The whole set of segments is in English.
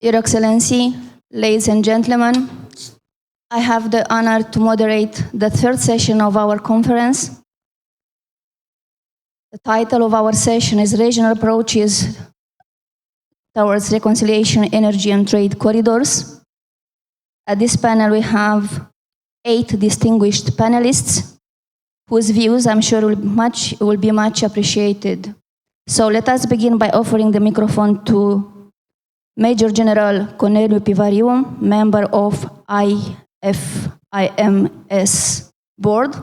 Your Excellency, ladies and gentlemen, I have the honor to moderate the third session of our conference. The title of our session is Regional Approaches Towards Reconciliation, Energy and Trade Corridors. At this panel, we have 8 distinguished panelists whose views I'm sure will be much appreciated. So let us begin by offering the microphone to Major General Corneliu Pivariu, member of IFIMS board,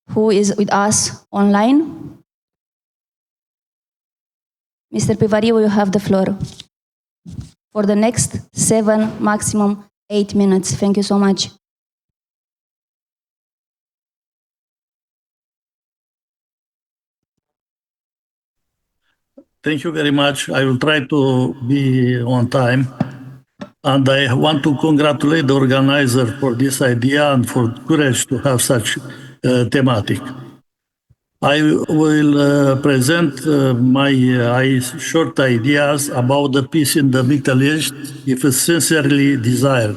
who is with us online. Mr. Pivariu, you have the floor for the next 7, maximum 8 minutes. Thank you so much. Thank you very much. I will try to be on time. And I want to congratulate the organizer for this idea and for courage to have such thematic. I will present my short ideas about the peace in the Middle East if it's sincerely desired.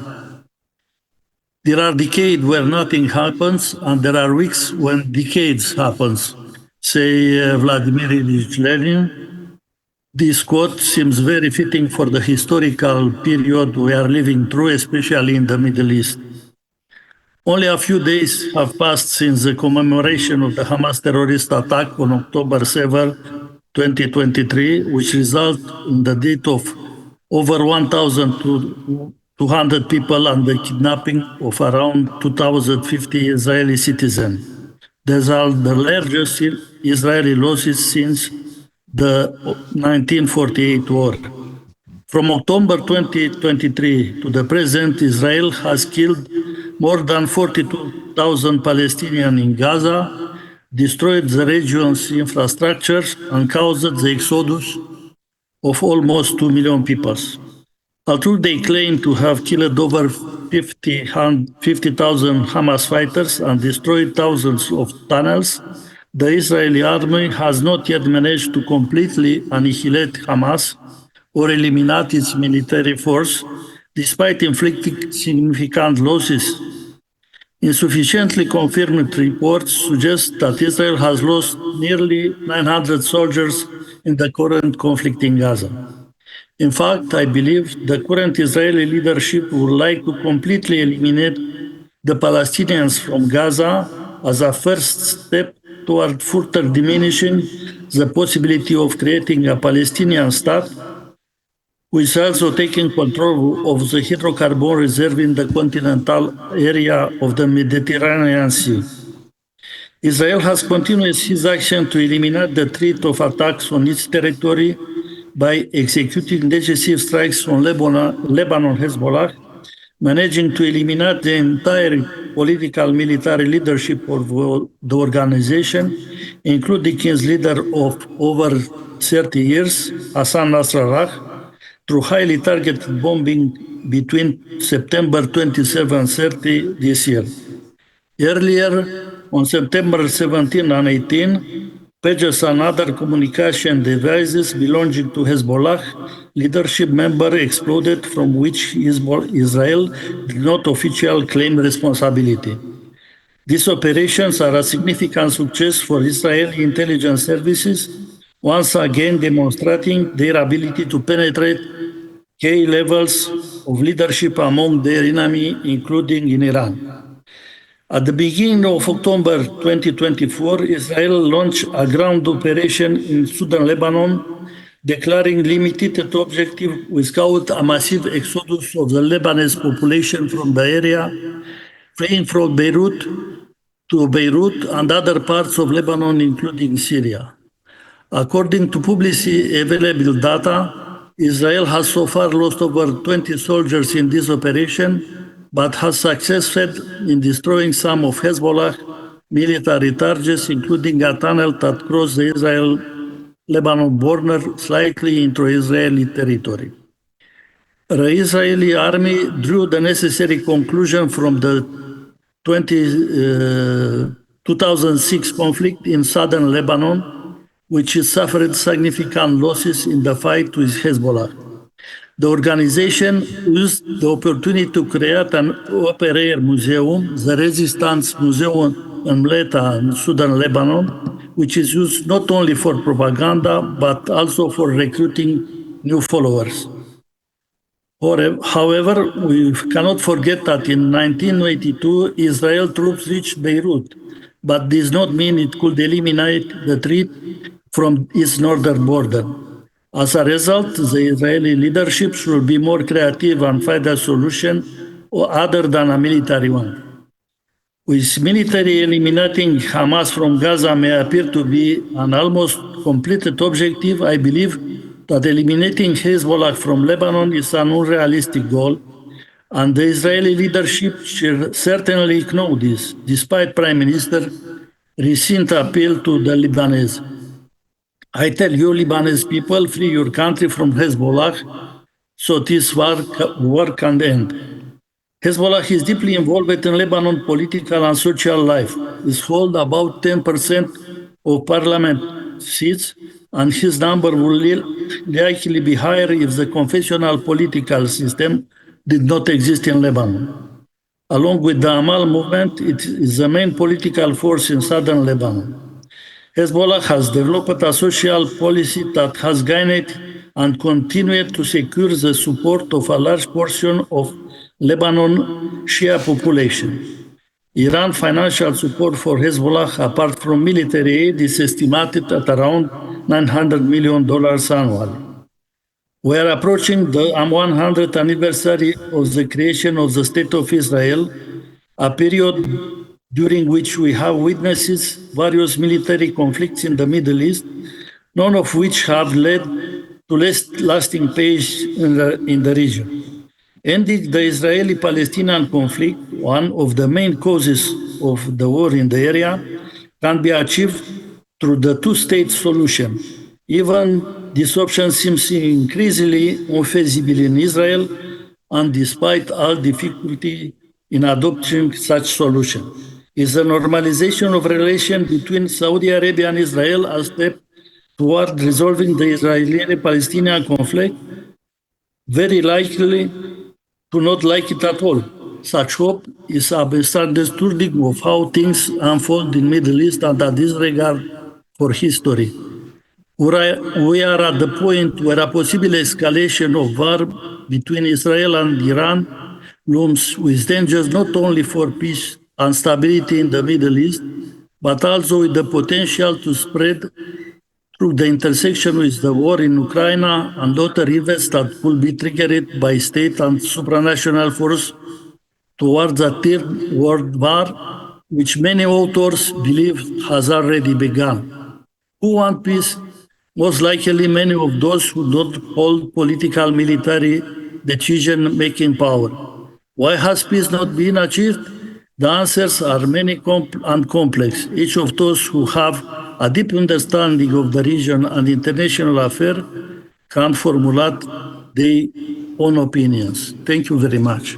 There are decades where nothing happens, and there are weeks when decades happens, say Vladimir Ilyich Lenin. This quote seems very fitting for the historical period we are living through, especially in the Middle East. Only a few days have passed since the commemoration of the Hamas terrorist attack on October 7, 2023, which resulted in the death of over 1,200 people and the kidnapping of around 2,050 Israeli citizens. These are the largest Israeli losses since the 1948 war. From October 2023 to the present, Israel has killed more than 42,000 Palestinians in Gaza, destroyed the region's infrastructure, and caused the exodus of almost 2 million people. Although they claim to have killed over 50,000 Hamas fighters and destroyed thousands of tunnels, the Israeli army has not yet managed to completely annihilate Hamas or eliminate its military force, despite inflicting significant losses. Insufficiently confirmed reports suggest that Israel has lost nearly 900 soldiers in the current conflict in Gaza. In fact, I believe the current Israeli leadership would like to completely eliminate the Palestinians from Gaza as a first step toward further diminishing the possibility of creating a Palestinian state, which is also taking control of the hydrocarbon reserve in the continental area of the Mediterranean Sea. Israel has continued its action to eliminate the threat of attacks on its territory by executing decisive strikes on Lebanon Hezbollah, managing to eliminate the entire political military leadership of the organization, including its leader of over 30 years, Hassan Nasrallah, through highly targeted bombing between September 27 and 30 this year. Earlier, on September 17 and 18, pages and other communication devices belonging to Hezbollah leadership member exploded, from which Israel did not officially claim responsibility. These operations are a significant success for Israeli intelligence services, once again demonstrating their ability to penetrate key levels of leadership among their enemy, including in Iran. At the beginning of October 2024, Israel launched a ground operation in southern Lebanon, declaring limited objective without a massive exodus of the Lebanese population from the area, fleeing from Beirut to Beirut and other parts of Lebanon, including Syria. According to publicly available data, Israel has so far lost over 20 soldiers in this operation, but has succeeded in destroying some of Hezbollah military targets, including a tunnel that crosses the Israel-Lebanon border slightly into Israeli territory. The Israeli army drew the necessary conclusion from the 2006 conflict in southern Lebanon, which suffered significant losses in the fight with Hezbollah. The organization used the opportunity to create an open-air museum, the Resistance Museum in Mleta, in southern Lebanon, which is used not only for propaganda, but also for recruiting new followers. However, we cannot forget that in 1982, Israel troops reached Beirut, but this does not mean it could eliminate the threat from its northern border. As a result, the Israeli leadership should be more creative and find a solution other than a military one. With military eliminating Hamas from Gaza may appear to be an almost completed objective, I believe that eliminating Hezbollah from Lebanon is an unrealistic goal, and the Israeli leadership should certainly know this, despite Prime Minister recent appeal to the Lebanese. I tell you, Lebanese people, free your country from Hezbollah, so this war can end. Hezbollah is deeply involved in Lebanon political and social life. It holds about 10% of parliament seats, and his number will likely be higher if the confessional political system did not exist in Lebanon. Along with the Amal movement, it is the main political force in southern Lebanon. Hezbollah has developed a social policy that has gained and continued to secure the support of a large portion of Lebanon Shia population. Iran's financial support for Hezbollah, apart from military aid, is estimated at around $900 million annually. We are approaching the 100th anniversary of the creation of the State of Israel, a period during which we have witnessed various military conflicts in the Middle East, none of which have led to lasting peace in the region. Ending the Israeli-Palestinian conflict, one of the main causes of the war in the area, can be achieved through the two-state solution. Even this option seems increasingly unfeasible in Israel, and despite all difficulty in adopting such solution. Is the normalization of relations between Saudi Arabia and Israel a step toward resolving the Israeli-Palestinian conflict? Very likely to not like it at all. Such hope is a misunderstanding of how things unfold in Middle East and a disregard for history. We are at the point where a possible escalation of war between Israel and Iran looms with dangers not only for peace and stability in the Middle East, but also with the potential to spread through the intersection with the war in Ukraine and other events that could be triggered by state and supranational force towards a third world war, which many authors believe has already begun. Who want peace? Most likely many of those who don't hold political military decision-making power. Why has peace not been achieved? The answers are many and complex. Each of those who have a deep understanding of the region and international affairs can formulate their own opinions. Thank you very much.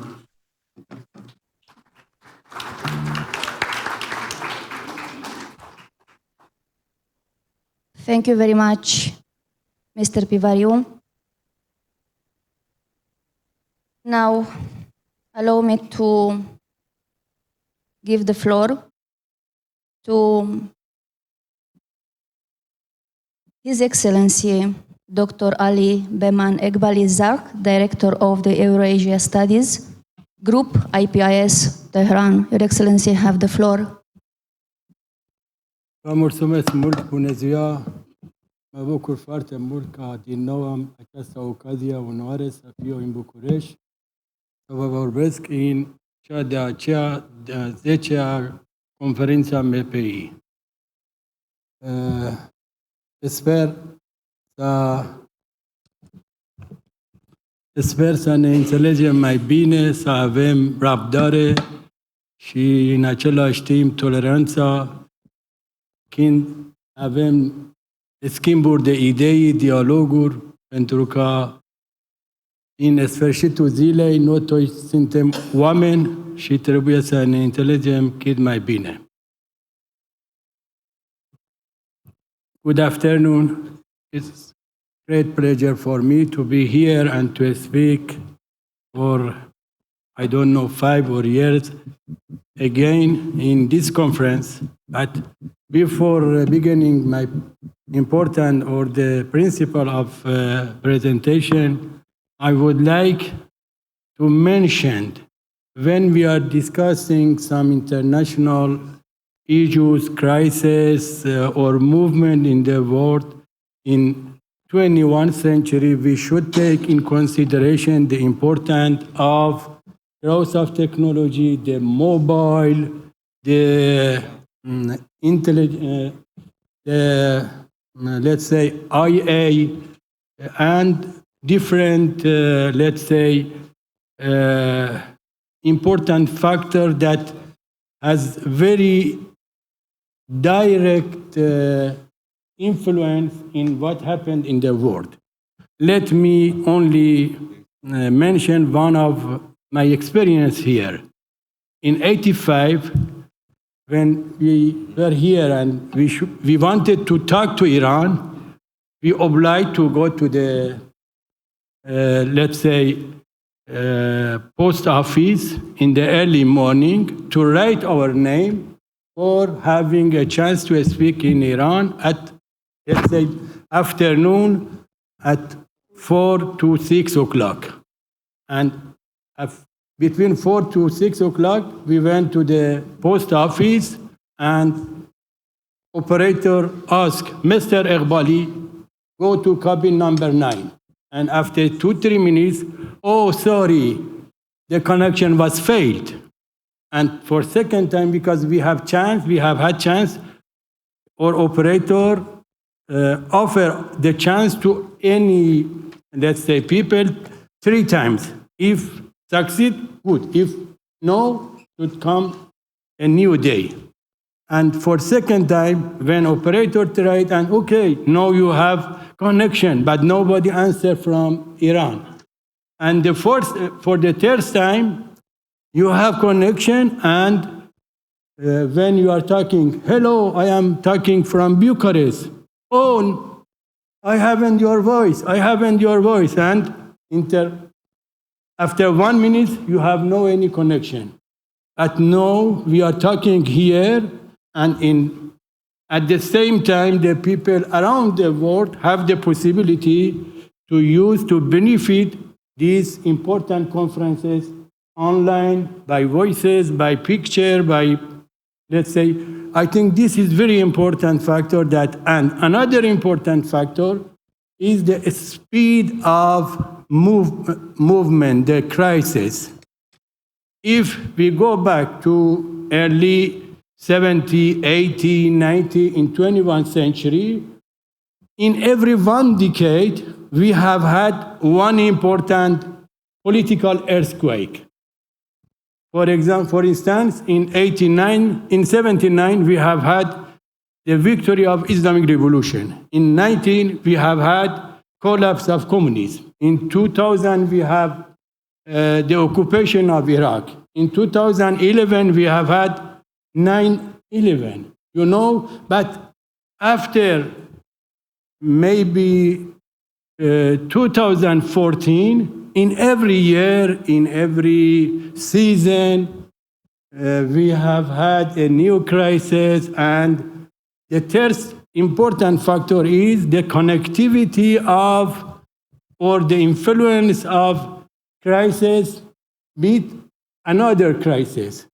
Thank you very much, Mr. Pivariu. Now, allow me to give the floor to His Excellency Dr. Ali Beman Egbalizak, Director of the Eurasia Studies Group, IPIS Tehran. Your Excellency, have the floor. Vă mulțumesc mult, bună ziua! Mă bucur foarte mult că din nou am această ocazie, onoare să fiu în București, să vă vorbesc în cea de-a 10-a conferință MPI. Sper să ne înțelegem mai bine, să avem răbdare și în același timp toleranța când avem schimburi de idei, dialoguri, pentru că în sfârșitul zilei noi toți suntem oameni și trebuie să ne înțelegem cât mai bine. Good afternoon. great pleasure for me to be here and to speak for, I don't know, 5 or years again in this conference. But before beginning my important or the principle of presentation, I would like to mention when we are discussing some international issues, crisis, or movement in the world in 21st century, we should take in consideration the importance of growth of technology, the mobile, the let's say IA, and different, let's say, important factor that has very direct influence in what happened in the world. Let me only mention one of my experience here. In '85, when we were here and we wanted to talk to Iran, we obliged to go to the, let's say, post office in the early morning to write our name for having a chance to speak in Iran at, let's say, afternoon at 4 to 6 o'clock. And between 4 to 6 o'clock, we went to the post office and operator asked, Mr. Iqbali, go to cabin number 9. And after 2-3 minutes, oh, sorry, the connection was failed. And for second time, because we have had chance, our operator offer the chance to any, let's say, people 3 times. If succeed, good. If no, would come a new day. And for second time, when operator tried, and okay, now you have connection, but nobody answered from Iran. And for the third time, you have connection, and when you are talking, hello, I am talking from Bucharest. Oh, I haven't your voice. And after 1 minute, you have no any connection. But now we are talking here, and at the same time, the people around the world have the possibility to benefit these important conferences online, by voices, by picture, by, let's say, I think this is very important factor and another important factor is the speed of movement, the crisis. If we go back to early 70, 80, 90, in 21st century, in every 1 decade, we have had one important political earthquake. For instance, in 79, we have had the victory of Islamic Revolution. In 19, we have had collapse of communism. In 2000, we have the occupation of Iraq. In 2011, we have had 9/11. But after maybe 2014, in every year, in every season, we have had a new crisis. And the third important factor is the connectivity or the influence of crisis with another crisis.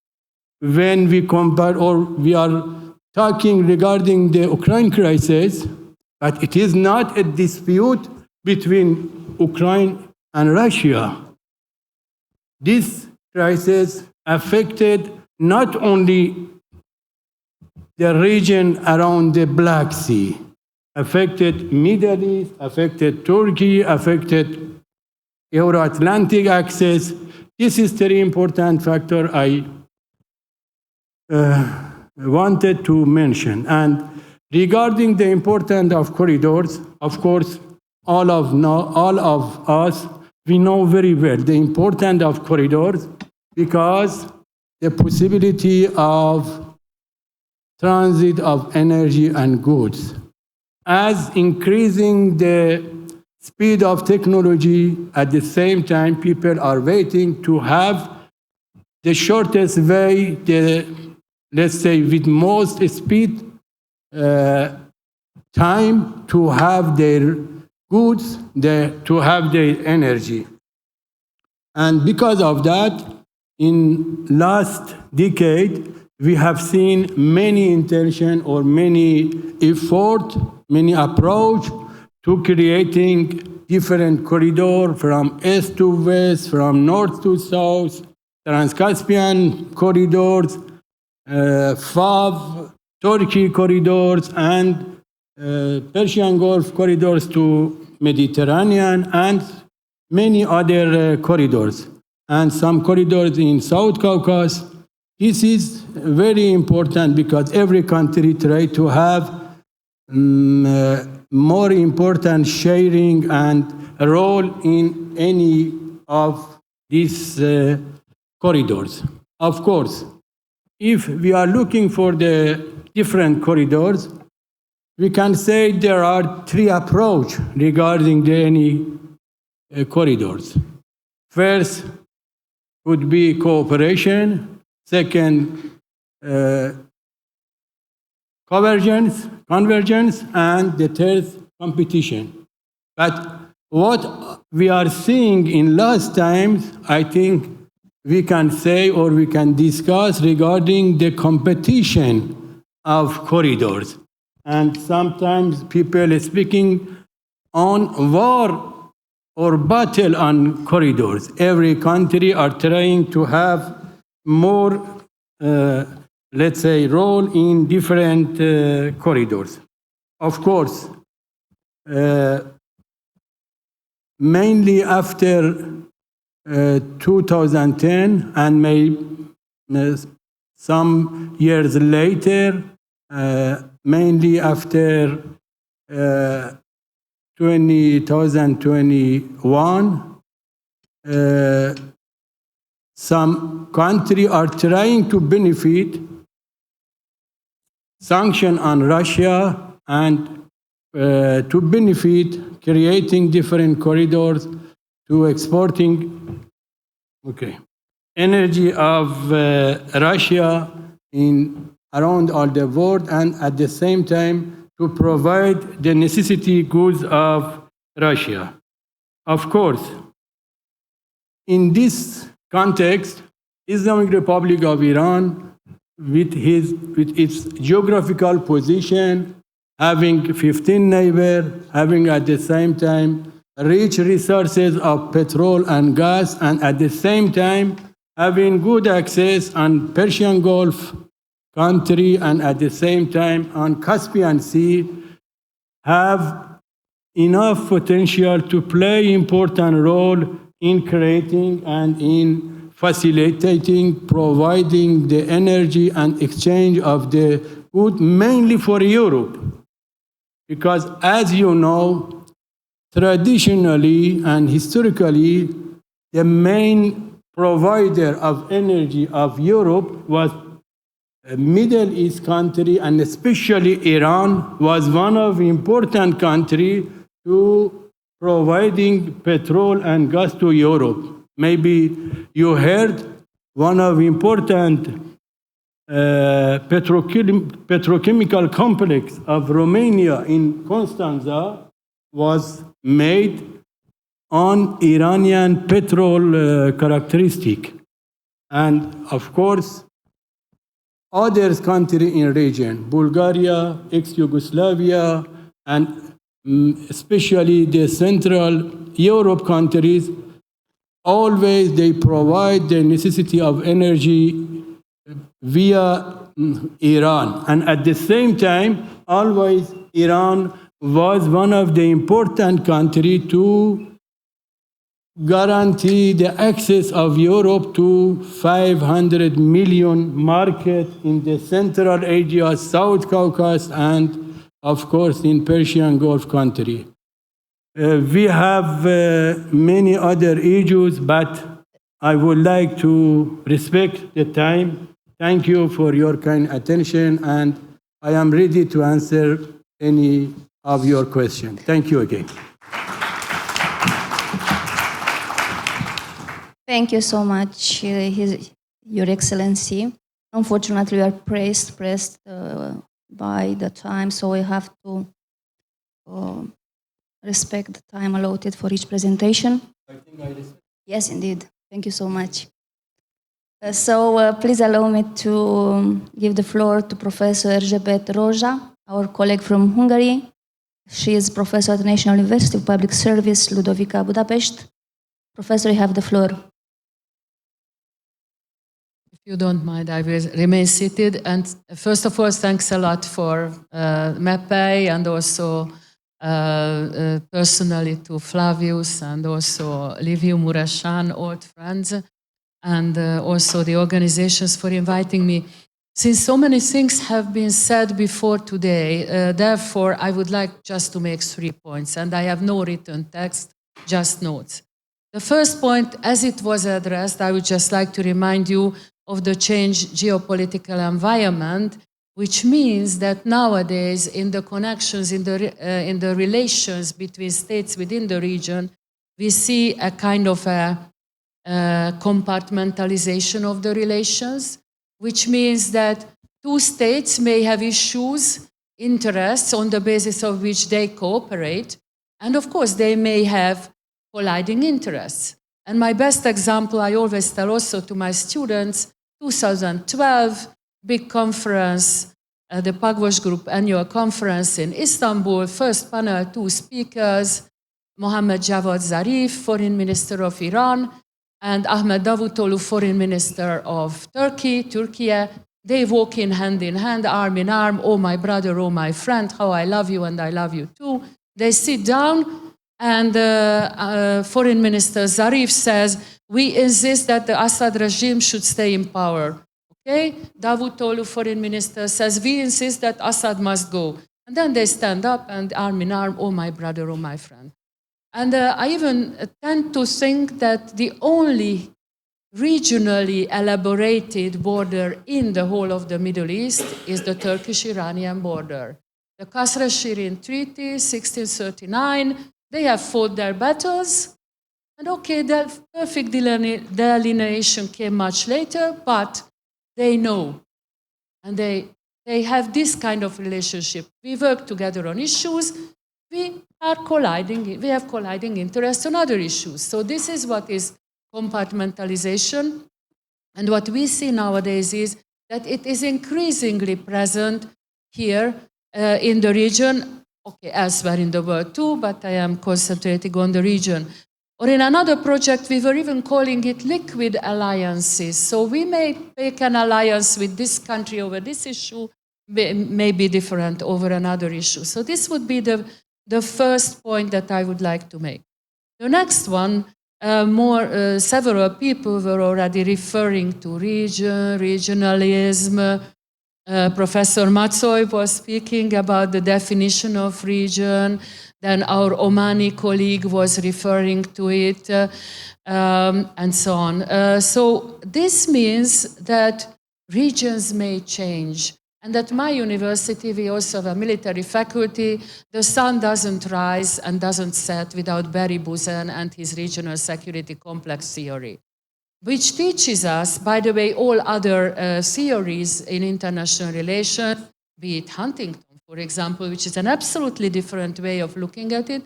When we compare, or we are talking regarding the Ukraine crisis, but it is not a dispute between Ukraine and Russia. This crisis affected not only the region around the Black Sea, affected Middle East, affected Turkey, affected Euro-Atlantic access. This is very important factor I wanted to mention. And regarding the importance of corridors, of course, all of us, we know very well the importance of corridors, because the possibility of transit of energy and goods, as increasing the speed of technology. At the same time, people are waiting to have the shortest way, let's say with most speed, time to have their goods, to have their energy. And because of that, in last decade, we have seen many intention or many effort, many approach to creating different corridor from east to west, from north to south, Trans-Caspian corridors, FAV, Turkey corridors, and Persian Gulf corridors to Mediterranean, and many other corridors, and some corridors in South Caucasus. This is very important because every country tries to have more important sharing and role in any of these corridors. Of course, if we are looking for the different corridors, we can say there are three approaches regarding any corridors. First would be cooperation. Second, convergence, and the third, competition. But what we are seeing in last times, I think we can say or we can discuss regarding the competition of corridors. And sometimes people are speaking on war or battle on corridors. Every country are trying to have more, let's say, role in different corridors. Of course, mainly after 2010 and maybe some years later, mainly after 2021, some countries are trying to benefit sanction on Russia and to benefit creating different corridors to exporting energy of Russia in around all the world, and at the same time to provide the necessity goods of Russia. Of course, in this context, Islamic Republic of Iran, with its geographical position, having 15 neighbors, having at the same time rich resources of petrol and gas, and at the same time having good access on Persian Gulf country, and at the same time on Caspian Sea, have enough potential to play important role in creating and in facilitating, providing the energy and exchange of the good, mainly for Europe. Because as you know, traditionally and historically, the main provider of energy of Europe was a Middle East country, and especially Iran was one of the important countries to providing petrol and gas to Europe. Maybe you heard one of the important petrochemical complex of Romania in Constanța was made on Iranian petrol characteristic. And of course, other countries in region, Bulgaria, ex-Yugoslavia, and especially the Central Europe countries, always they provide the necessity of energy via Iran. And at the same time, always Iran was one of the important countries to guarantee the access of Europe to 500 million market in the Central Asia, South Caucasus, and of course in Persian Gulf country. We have many other issues, but I would like to respect the time. Thank you for your kind attention, and I am ready to answer any of your questions. Thank you again. Thank you so much, Your Excellency. Unfortunately, we are pressed by the time, so we have to respect the time allotted for each presentation. I think I respect. Yes, indeed. Thank you so much. Please allow me to give the floor to Professor Erzsébet Rózsa, our colleague from Hungary. She is professor at the National University of Public Service, Ludovica, Budapest. Professor, you have the floor. If you don't mind, I will remain seated. And first of all, thanks a lot for MEPEI and also personally to Flavius and also Liviu Mureșan, old friends, and also the organizations for inviting me. Since so many things have been said before today, therefore, I would like just to make 3 points. And I have no written text, just notes. The first point, as it was addressed, I would just like to remind you of the changed geopolitical environment, which means that nowadays in the connections, in the relations between states within the region, we see a kind of a compartmentalization of the relations, which means that two states may have issues, interests on the basis of which they cooperate, and of course they may have colliding interests. And my best example, I always tell also to my students, 2012, big conference, the Pagvos Group annual conference in Istanbul, first panel, 2 speakers, Mohammad Javad Zarif, Foreign Minister of Iran, and Ahmed Davutoglu, Foreign Minister of Turkey. They walk in hand, arm in arm, oh my brother, oh my friend, how I love you and I love you too. They sit down and Foreign Minister Zarif says, we insist that the Assad regime should stay in power. Okay? Davutoglu, Foreign Minister, says, we insist that Assad must go. And then they stand up and arm in arm, oh my brother, oh my friend. And I even tend to think that the only regionally elaborated border in the whole of the Middle East is the Turkish-Iranian border. The Kasr-e-Shirin Treaty, 1639, they have fought their battles. And okay, the perfect delineation came much later, but they know. And they have this kind of relationship. We work together on issues. We have colliding interests on other issues. So this is what is compartmentalization. And what we see nowadays is that it is increasingly present here in the region, okay, elsewhere in the world too, but I am concentrating on the region. Or in another project, we were even calling it liquid alliances. So we may make an alliance with this country over this issue, may be different over another issue. So this would be the first point that I would like to make. The next one, several people were already referring to regionalism. Professor Matsoy was speaking about the definition of region. Then our Omani colleague was referring to it, and so on. So this means that regions may change. And at my university, we also have a military faculty. The sun doesn't rise and doesn't set without Barry Buzen and his regional security complex theory, which teaches us, by the way, all other theories in international relations, be it Huntington, for example, which is an absolutely different way of looking at it,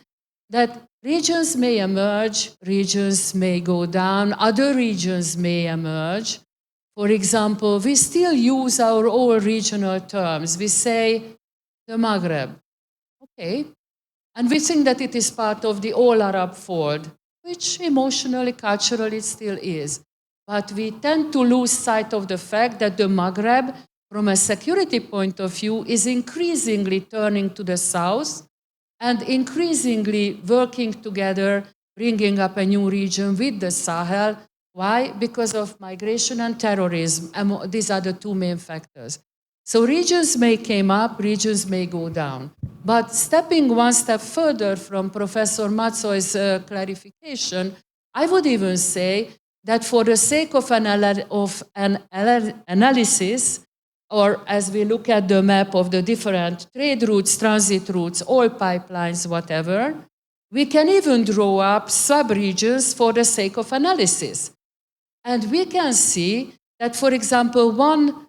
that regions may emerge, regions may go down, other regions may emerge. For example, we still use our old regional terms. We say the Maghreb, okay, and we think that it is part of the all-Arab fold, which emotionally, culturally still is. But we tend to lose sight of the fact that the Maghreb, from a security point of view, is increasingly turning to the south and increasingly working together, bringing up a new region with the Sahel. Why? Because of migration and terrorism. These are the two main factors. So regions may come up, regions may go down. But stepping one step further from Professor Matsoy's clarification, I would even say that for the sake of an analysis, or as we look at the map of the different trade routes, transit routes, oil pipelines, whatever, we can even draw up sub-regions for the sake of analysis. And we can see that, for example, one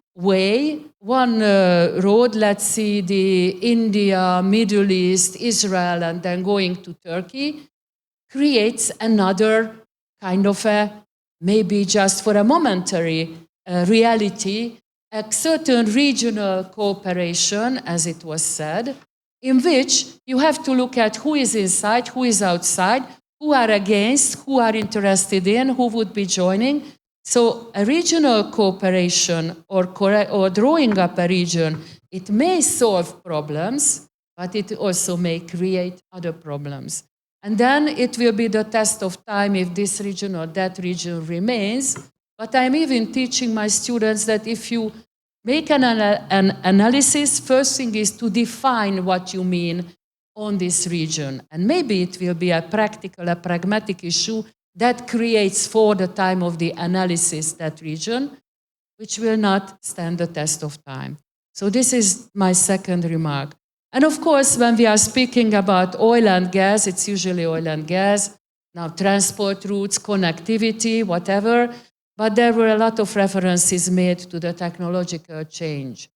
road, let's see the India, Middle East, Israel, and then going to Turkey, creates another kind of maybe just for a momentary reality, a certain regional cooperation, as it was said, in which you have to look at who is inside, who is outside, who are against, who are interested in, who would be joining. So a regional cooperation or drawing up a region, it may solve problems, but it also may create other problems. And then it will be the test of time if this region or that region remains. But I'm even teaching my students that if you make an analysis, first thing is to define what you mean on this region. And maybe it will be a practical, a pragmatic issue that creates for the time of the analysis that region, which will not stand the test of time. So this is my second remark. And of course, when we are speaking about oil and gas, it's usually oil and gas, now transport routes, connectivity, whatever, but there were a lot of references made to the technological change.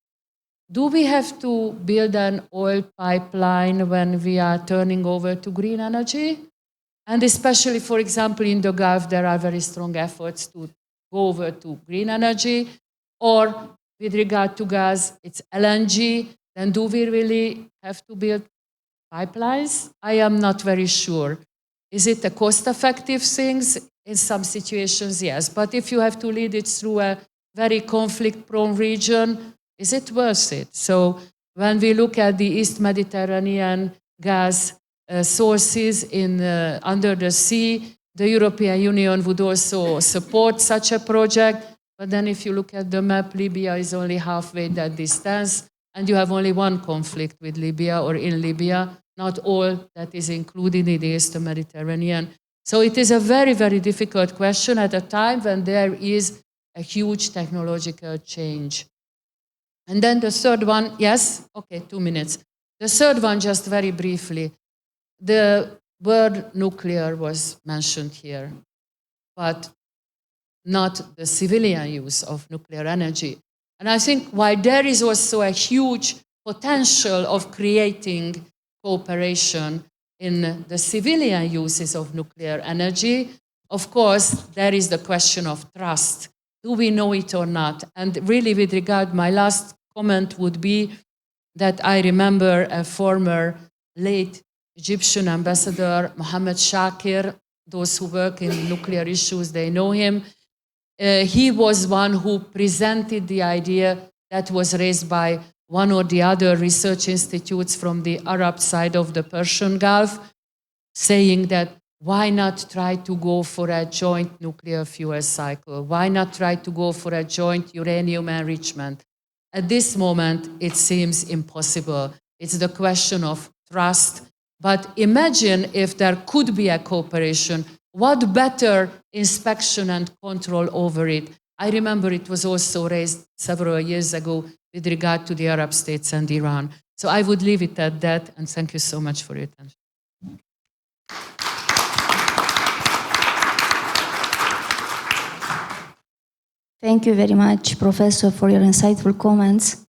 Do we have to build an oil pipeline when we are turning over to green energy? And especially, for example, in the Gulf, there are very strong efforts to go over to green energy. Or with regard to gas, it's LNG. Then do we really have to build pipelines? I am not very sure. Is it a cost-effective thing? In some situations, yes. But if you have to lead it through a very conflict-prone region, is it worth it? So when we look at the East Mediterranean gas sources under the sea, the European Union would also support such a project. But then if you look at the map, Libya is only halfway that distance, and you have only one conflict with Libya or in Libya, not all that is included in the Eastern Mediterranean. So it is a very, very difficult question at a time when there is a huge technological change. And then the third one, yes? Okay, 2 minutes. The third one, just very briefly. The word nuclear was mentioned here, but not the civilian use of nuclear energy. And I think while there is also a huge potential of creating cooperation in the civilian uses of nuclear energy, of course, there is the question of trust. Do we know it or not? And really, with regard, my last comment would be that I remember a former late Egyptian ambassador, Mohammed Shakir. Those who work in nuclear issues, they know him. He was one who presented the idea that was raised by one or the other research institutes from the Arab side of the Persian Gulf, saying that why not try to go for a joint nuclear fuel cycle? Why not try to go for a joint uranium enrichment? At this moment, it seems impossible. It's the question of trust. But imagine if there could be a cooperation. What better inspection and control over it? I remember it was also raised several years ago with regard to the Arab states and Iran. So I would leave it at that, and thank you so much for your attention. Thank you very much, Professor, for your insightful comments.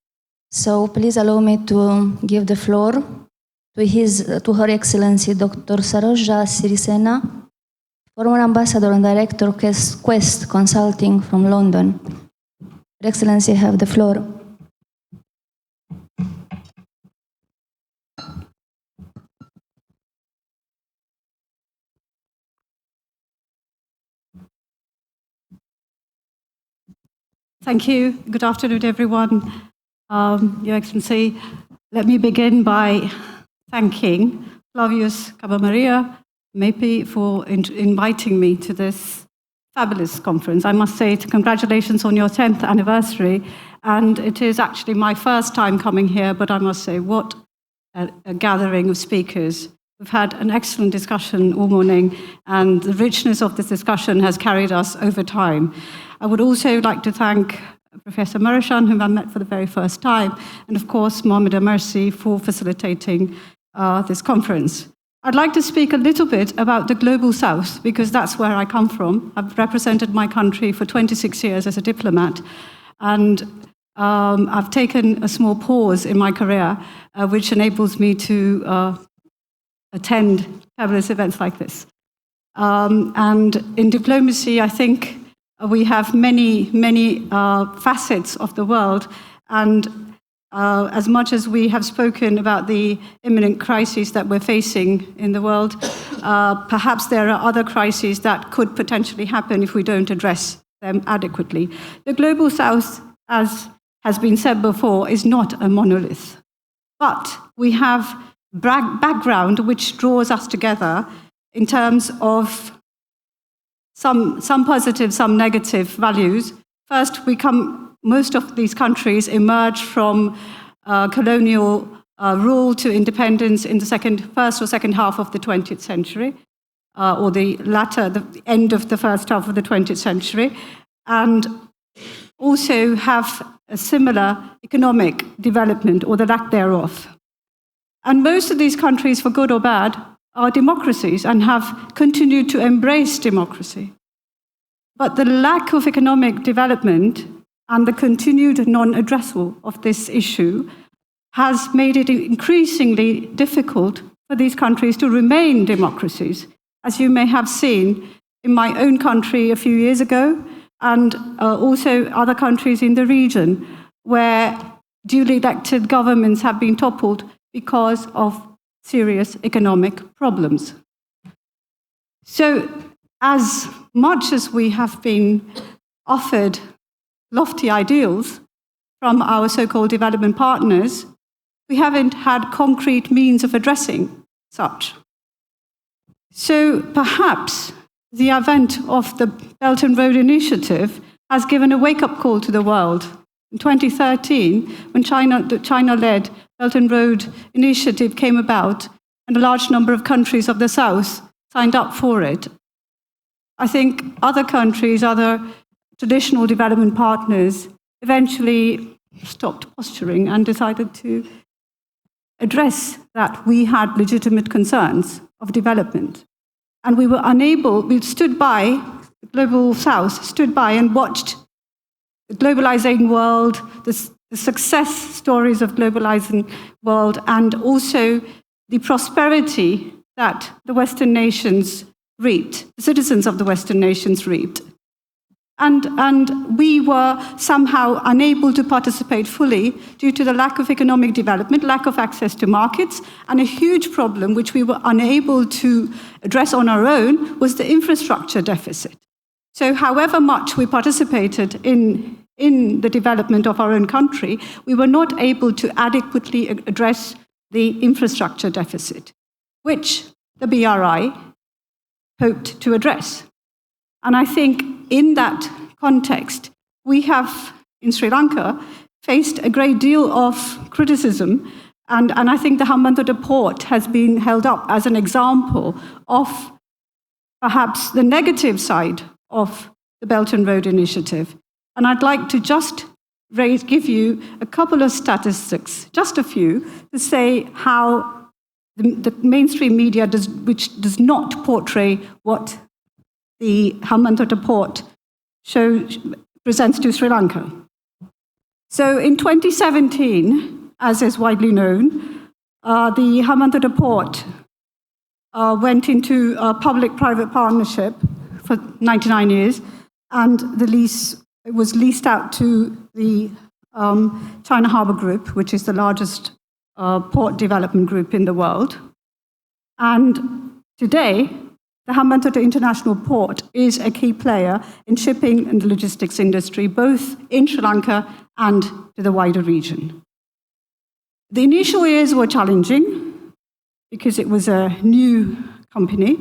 So please allow me to give the floor to Her Excellency Dr. Saroja Sirisena, former Ambassador and Director of Quest Consulting from London. Her Excellency, have the floor. Thank you. Good afternoon, everyone. Your Excellency, let me begin by thanking Flavius Cabamaria Mepi for inviting me to this fabulous conference. I must say, congratulations on your 10th anniversary. And it is actually my first time coming here, but I must say, what a gathering of speakers. We've had an excellent discussion all morning, and the richness of this discussion has carried us over time. I would also like to thank Professor Marashan, whom I met for the very first time, and of course, Mohamed Amersi for facilitating this conference. I'd like to speak a little bit about the Global South, because that's where I come from. I've represented my country for 26 years as a diplomat, and I've taken a small pause in my career, which enables me to attend fabulous events like this. And in diplomacy, I think we have many facets of the world, and as much as we have spoken about the imminent crises that we're facing in the world, perhaps there are other crises that could potentially happen if we don't address them adequately. The Global South, as has been said before, is not a monolith, but we have background which draws us together in terms of some positive, some negative values. First, most of these countries emerged from colonial rule to independence in the first or second half of the 20th century, or the end of the first half of the 20th century, and also have a similar economic development, or the lack thereof. And most of these countries, for good or bad, are democracies and have continued to embrace democracy. But the lack of economic development and the continued non-addressal of this issue has made it increasingly difficult for these countries to remain democracies, as you may have seen in my own country a few years ago, and also other countries in the region, where duly elected governments have been toppled because of serious economic problems. So, as much as we have been offered lofty ideals from our so-called development partners, we haven't had concrete means of addressing such. So perhaps the advent of the Belt and Road Initiative has given a wake-up call to the world. In 2013, when the China-led Belt and Road Initiative came about, and a large number of countries of the South signed up for it, I think other countries, other traditional development partners, eventually stopped posturing and decided to address that we had legitimate concerns of development. And we were unable, the Global South stood by and watched the globalizing world, the success stories of globalizing world, and also the prosperity that the Western nations reaped, the citizens of the Western nations reaped. And we were somehow unable to participate fully due to the lack of economic development, lack of access to markets, and a huge problem which we were unable to address on our own was the infrastructure deficit. So however much we participated in the development of our own country, we were not able to adequately address the infrastructure deficit, which the BRI hoped to address. And I think in that context, we have, in Sri Lanka, faced a great deal of criticism. And I think the Hambantota port has been held up as an example of perhaps the negative side of the Belt and Road Initiative. And I'd like to just give you a couple of statistics, just a few, to say how the mainstream media which does not portray what the Hambantota port presents to Sri Lanka. So in 2017, as is widely known, the Hambantota port went into a public-private partnership for 99 years, and it was leased out to the China Harbour Group, which is the largest port development group in the world. And today, the Hambantota International Port is a key player in shipping and the logistics industry, both in Sri Lanka and to the wider region. The initial years were challenging because it was a new company,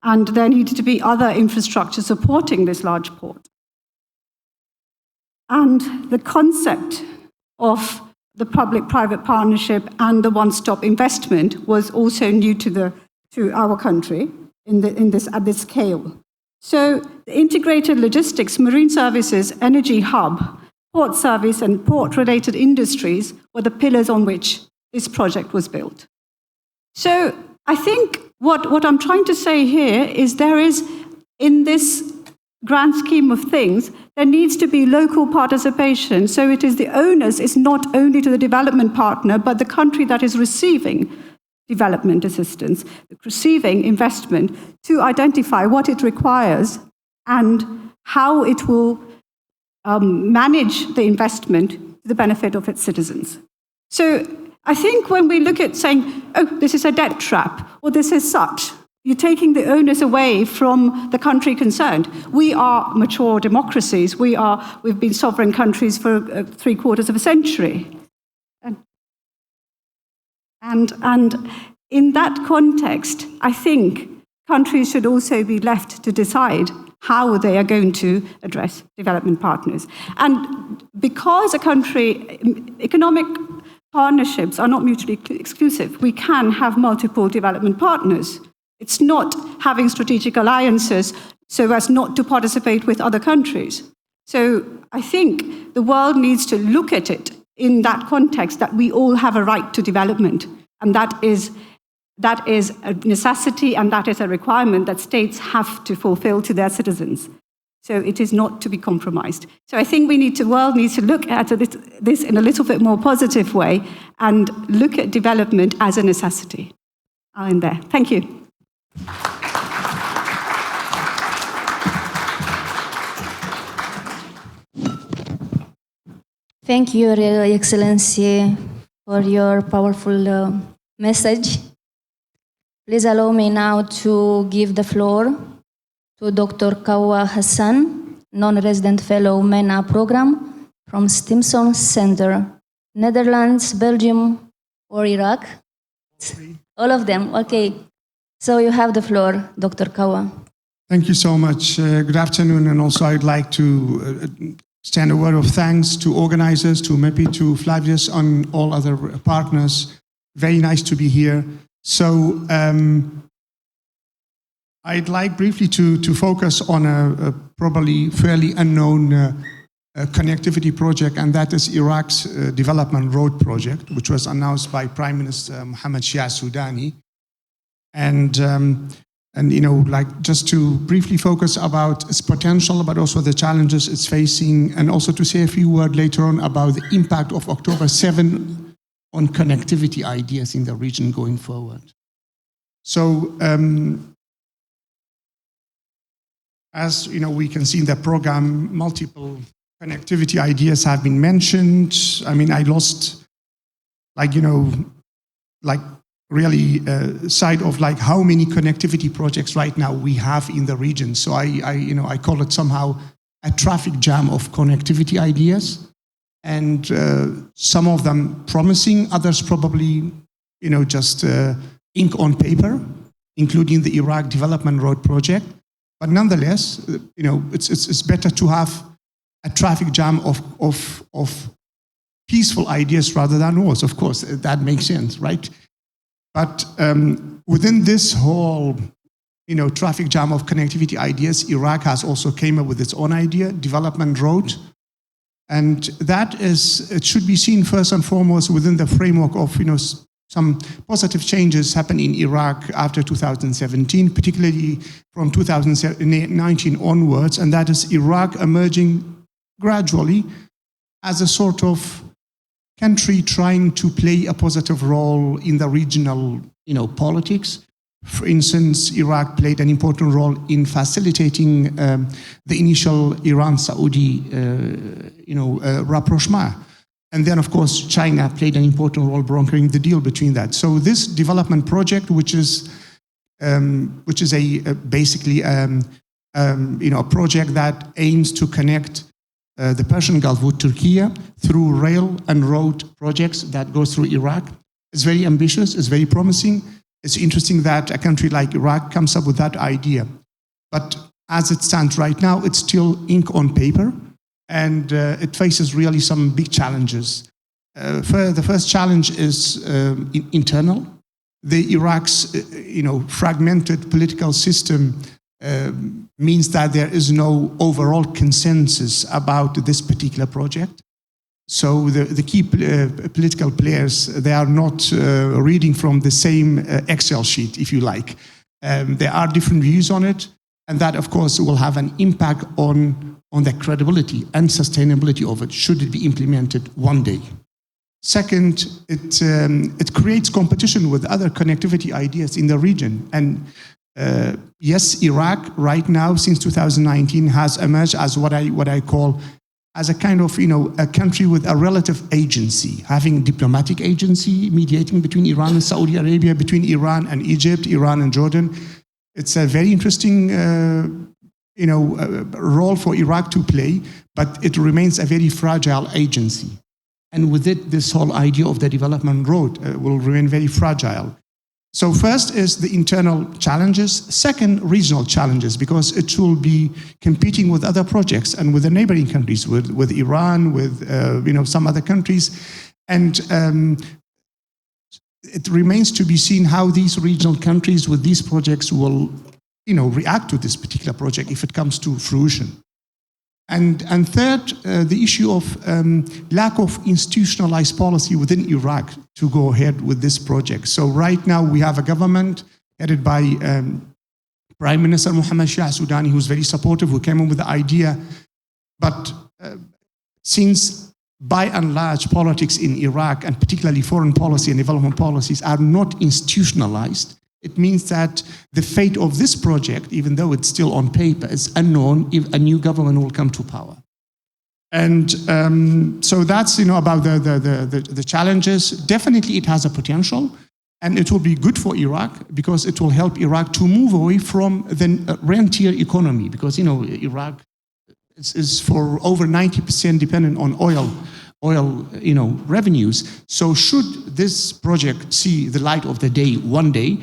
and there needed to be other infrastructure supporting this large port. And the concept of the public-private partnership and the one-stop investment was also new to our country at this scale. So the integrated logistics, marine services, energy hub, port service, and port-related industries were the pillars on which this project was built. So I think what I'm trying to say here is there is, in this grand scheme of things, there needs to be local participation. So it is the onus is not only to the development partner, but the country that is receiving development assistance, receiving investment, to identify what it requires and how it will manage the investment to the benefit of its citizens. So I think when we look at saying, oh, this is a debt trap, or this is such, you're taking the onus away from the country concerned. We are mature democracies. We've been sovereign countries for 3/4 of a century. And in that context, I think countries should also be left to decide how they are going to address development partners. And because a country, economic partnerships are not mutually exclusive, we can have multiple development partners. It's not having strategic alliances so as not to participate with other countries. So I think the world needs to look at it in that context, that we all have a right to development. And that is a necessity, and that is a requirement that states have to fulfill to their citizens. So it is not to be compromised. So I think the world needs to look at this in a little bit more positive way and look at development as a necessity. I'll end there. Thank you. Thank you, Your Excellency, for your powerful message. Please allow me now to give the floor to Dr. Kawa Hassan, non-resident fellow MENA program from Stimson Center, Netherlands, Belgium, or Iraq? All of them, okay. So you have the floor, Dr. Kawa. Thank you so much. Good afternoon, and also I'd like to extend a word of thanks to organizers, to MEPI, to Flavius, and all other partners. Very nice to be here. So I'd like briefly to focus on a probably fairly unknown connectivity project, and that is Iraq's Development Road Project, which was announced by Prime Minister Mohammed Shia Soudani. And you know, like, just to briefly focus about its potential, but also the challenges it's facing, and also to say a few words later on about the impact of October 7 on connectivity ideas in the region going forward. So, as you know, we can see in the program, multiple connectivity ideas have been mentioned. I mean, I lost, like, you know, like, really side of like how many connectivity projects right now we have in the region. So I call it somehow a traffic jam of connectivity ideas, and some of them promising, others probably, you know, just ink on paper, including the Iraq Development Road Project. But nonetheless, you know, it's better to have a traffic jam of peaceful ideas rather than wars. Of course, that makes sense, right? But within this whole, you know, traffic jam of connectivity ideas, Iraq has also came up with its own idea, Development Road. And that is, it should be seen first and foremost within the framework of, you know, some positive changes happened in Iraq after 2017, particularly from 2019 onwards. And that is Iraq emerging gradually as a sort of country trying to play a positive role in the regional, you know, politics. For instance, Iraq played an important role in facilitating the initial Iran-Saudi, rapprochement. And then, of course, China played an important role brokering the deal between that. So this development project, which is basically a project that aims to connect the Persian Gulf with Turkey through rail and road projects that go through Iraq. It's very ambitious, it's very promising. It's interesting that a country like Iraq comes up with that idea. But as it stands right now, it's still ink on paper, and it faces really some big challenges. The first challenge is internal. Iraq's fragmented political system means that there is no overall consensus about this particular project. So the key political players, they are not reading from the same Excel sheet, if you like. There are different views on it, and that, of course, will have an impact on the credibility and sustainability of it, should it be implemented one day. Second, it creates competition with other connectivity ideas in the region. And yes, Iraq right now, since 2019, has emerged as what I call as a kind of, a country with a relative agency, having diplomatic agency, mediating between Iran and Saudi Arabia, between Iran and Egypt, Iran and Jordan. It's a very interesting, role for Iraq to play, but it remains a very fragile agency. And with it, this whole idea of the development road will remain very fragile. So first is the internal challenges. Second, regional challenges, because it will be competing with other projects and with the neighboring countries, with Iran, with some other countries. And it remains to be seen how these regional countries with these projects will react to this particular project if it comes to fruition. And third, the issue of lack of institutionalized policy within Iraq to go ahead with this project. So right now we have a government headed by Prime Minister Mohammed Shia Sudani, who's very supportive, who came up with the idea. But since by and large politics in Iraq, and particularly foreign policy and development policies, are not institutionalized, it means that the fate of this project, even though it's still on paper, is unknown if a new government will come to power. And so that's about the challenges. Definitely it has a potential, and it will be good for Iraq because it will help Iraq to move away from the rentier economy, because Iraq is for over 90% dependent on oil revenues. So should this project see the light of the day one day,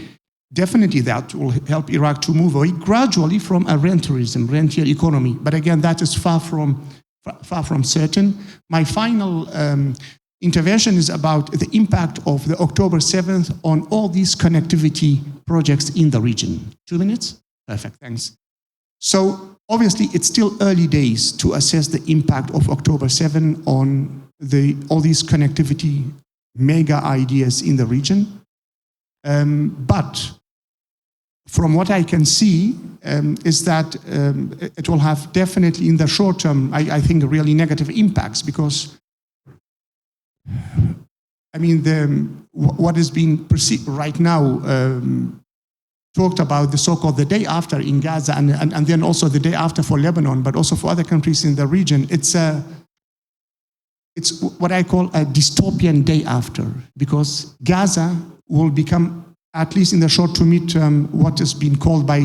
definitely that will help Iraq to move away gradually from a rentier economy. But again, that is far from certain. My final intervention is about the impact of the October 7th on all these connectivity projects in the region. 2 minutes? Perfect, thanks. So obviously, it's still early days to assess the impact of October 7 on all these connectivity mega ideas in the region. But from what I can see is that it will have definitely in the short term, I think, really negative impacts, because what is being perceived right now, talked about the so-called the day after in Gaza, and then also the day after for Lebanon, but also for other countries in the region. It's what I call a dystopian day after, because Gaza will become, at least in the short to mid-term, what has been called by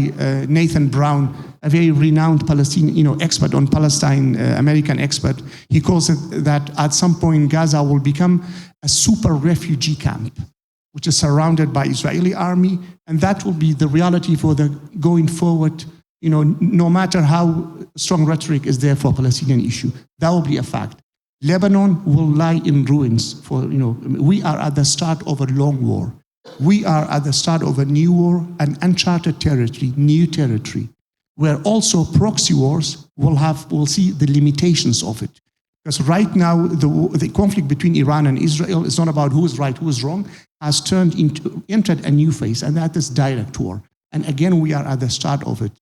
Nathan Brown, a very renowned Palestinian, expert on Palestine, American expert. He calls it that at some point Gaza will become a super refugee camp, which is surrounded by Israeli army, and that will be the reality for the going forward. No matter how strong rhetoric is there for Palestinian issue, that will be a fact. Lebanon will lie in ruins. We are at the start of a long war. We are at the start of a new war, an uncharted territory, new territory, where also proxy wars will see the limitations of it. Because right now, the conflict between Iran and Israel is not about who is right, who is wrong, has entered a new phase, and that is direct war. And again, we are at the start of it.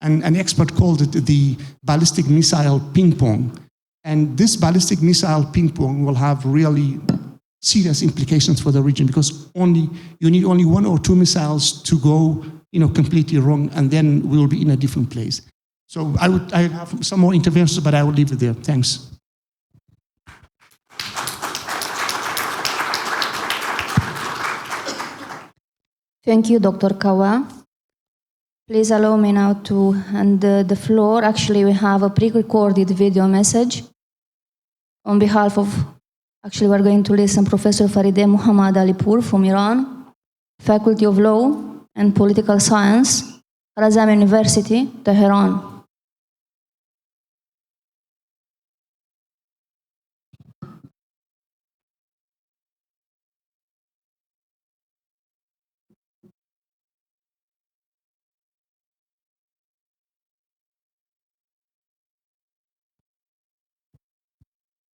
And an expert called it the ballistic missile ping pong. And this ballistic missile ping pong will have really serious implications for the region, because you need only 1 or 2 missiles to go completely wrong, and then we will be in a different place. So I have some more interventions, but I will leave it there. Thanks. Thank you, Dr. Kawa. Please allow me now to hand the floor. Actually, we have a pre-recorded video message on behalf of, we're going to listen Professor Farideh Muhammad Alipur from Iran, Faculty of Law and Political Science, Razam University, Tehran.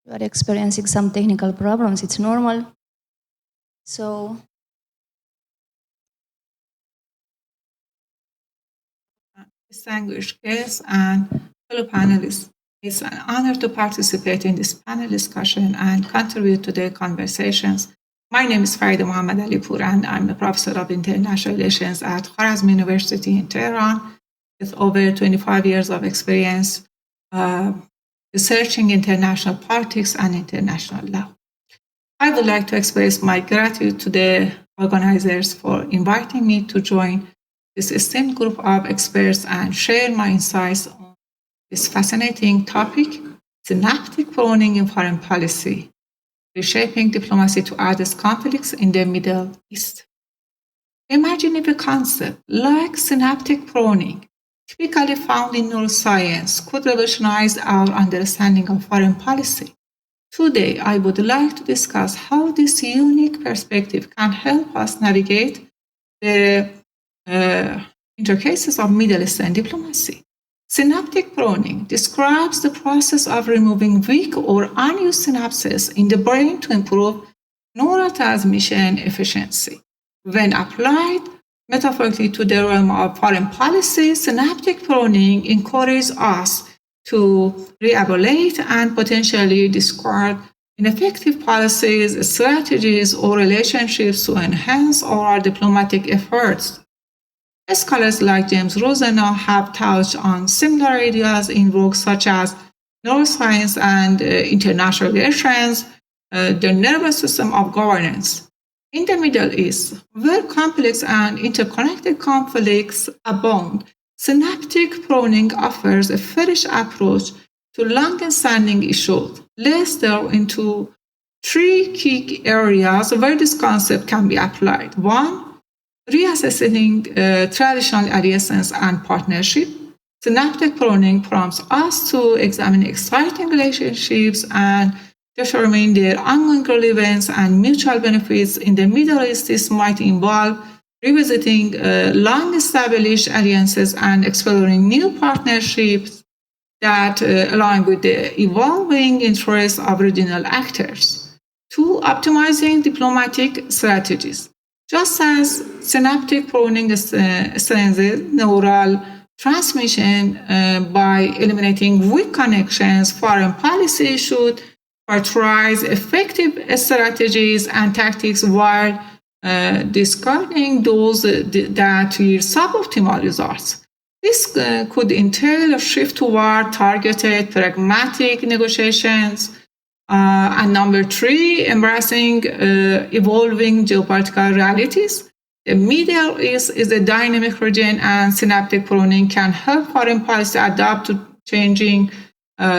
you are experiencing some technical problems. It's normal. So, distinguished guests and fellow panelists, it's an honor to participate in this panel discussion and contribute to the conversations. My name is Farida Mohammad Alipur, and I'm a professor of international relations at Khwarazm University in Tehran, with over 25 years of experience researching international politics and international law. I would like to express my gratitude to the organizers for inviting me to join this esteemed group of experts and share my insights on this fascinating topic, synaptic proning in foreign policy, reshaping diplomacy to address conflicts in the Middle East. Imagine if a concept like synaptic proning, typically found in neuroscience, could revolutionize our understanding of foreign policy. Today, I would like to discuss how this unique perspective can help us navigate the intricacies of Middle Eastern diplomacy. Synaptic proning describes the process of removing weak or unused synapses in the brain to improve neurotransmission efficiency. When applied metaphorically to the realm of foreign policy, synaptic proning encourages us to re-evaluate and potentially discard ineffective policies, strategies, or relationships to enhance our diplomatic efforts. Scholars like James Rosenow have touched on similar ideas in vogue, such as neuroscience and international relations, the nervous system of governance. In the Middle East, where complex and interconnected conflicts abound, synaptic proning offers a fresh approach to long-standing issues. Let's delve into three key areas where this concept can be applied. One, reassessing traditional alliances and partnership. Synaptic proning prompts us to examine exciting relationships and determine their ongoing relevance and mutual benefits. In the Middle East, this might involve revisiting long-established alliances and exploring new partnerships that align with the evolving interests of regional actors. Two, optimizing diplomatic strategies. Just as synaptic proning strengthens neural transmission by eliminating weak connections, foreign policy should prioritize effective strategies and tactics while discarding those that yield suboptimal results. This could entail a shift toward targeted, pragmatic negotiations. And number three, embracing evolving geopolitical realities. The Middle East is a dynamic region, and synaptic proning can help foreign policy adapt to changing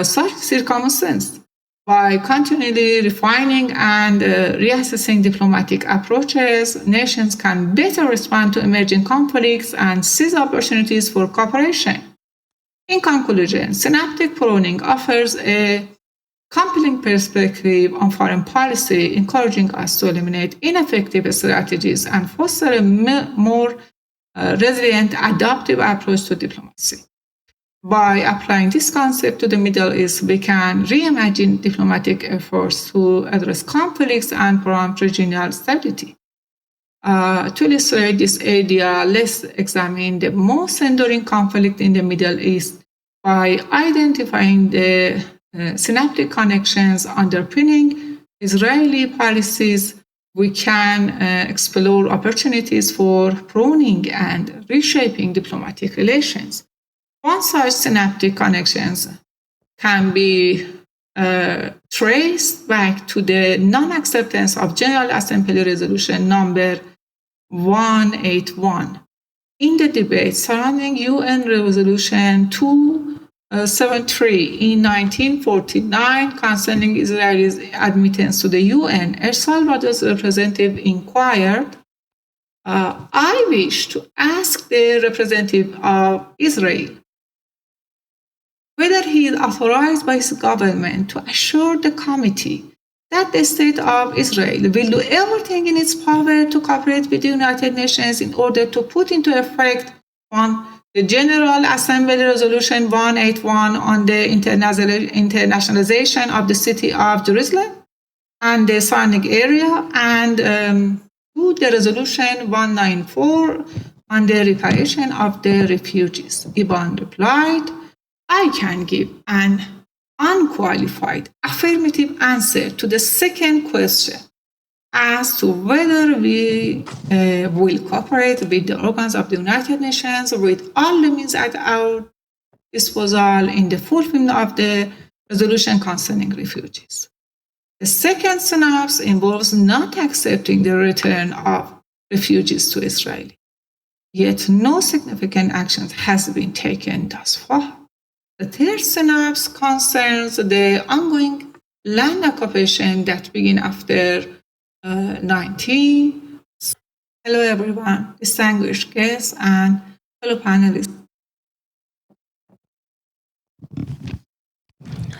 such circumstances. By continually refining and reassessing diplomatic approaches, nations can better respond to emerging conflicts and seize opportunities for cooperation. In conclusion, synaptic proning offers a compelling perspective on foreign policy, encouraging us to eliminate ineffective strategies and foster a more resilient, adaptive approach to diplomacy. By applying this concept to the Middle East, we can reimagine diplomatic efforts to address conflicts and promote regional stability. To illustrate this idea, let's examine the most enduring conflict in the Middle East by identifying the synaptic connections underpinning Israeli policies. We can explore opportunities for pruning and reshaping diplomatic relations. One such synaptic connections can be traced back to the non-acceptance of General Assembly Resolution number 181. In the debate surrounding UN Resolution 273 in 1949 concerning Israel's admittance to the UN, El Salvador's representative inquired, I wish to ask the representative of Israel whether he is authorized by his government to assure the committee that the State of Israel will do everything in its power to cooperate with the United Nations in order to put into effect one, the General Assembly Resolution 181 on the internationalization of the city of Jerusalem and the surrounding area, and to the Resolution 194 on the repatriation of the refugees. Iban replied, I can give an unqualified affirmative answer to the second question as to whether we will cooperate with the organs of the United Nations with all the means at our disposal in the fulfillment of the resolution concerning refugees. The second synopsis involves not accepting the return of refugees to Israel. Yet no significant action has been taken thus far. The third synopsis concerns the ongoing land occupation that began after 19. Hello everyone, distinguished guests and fellow panelists.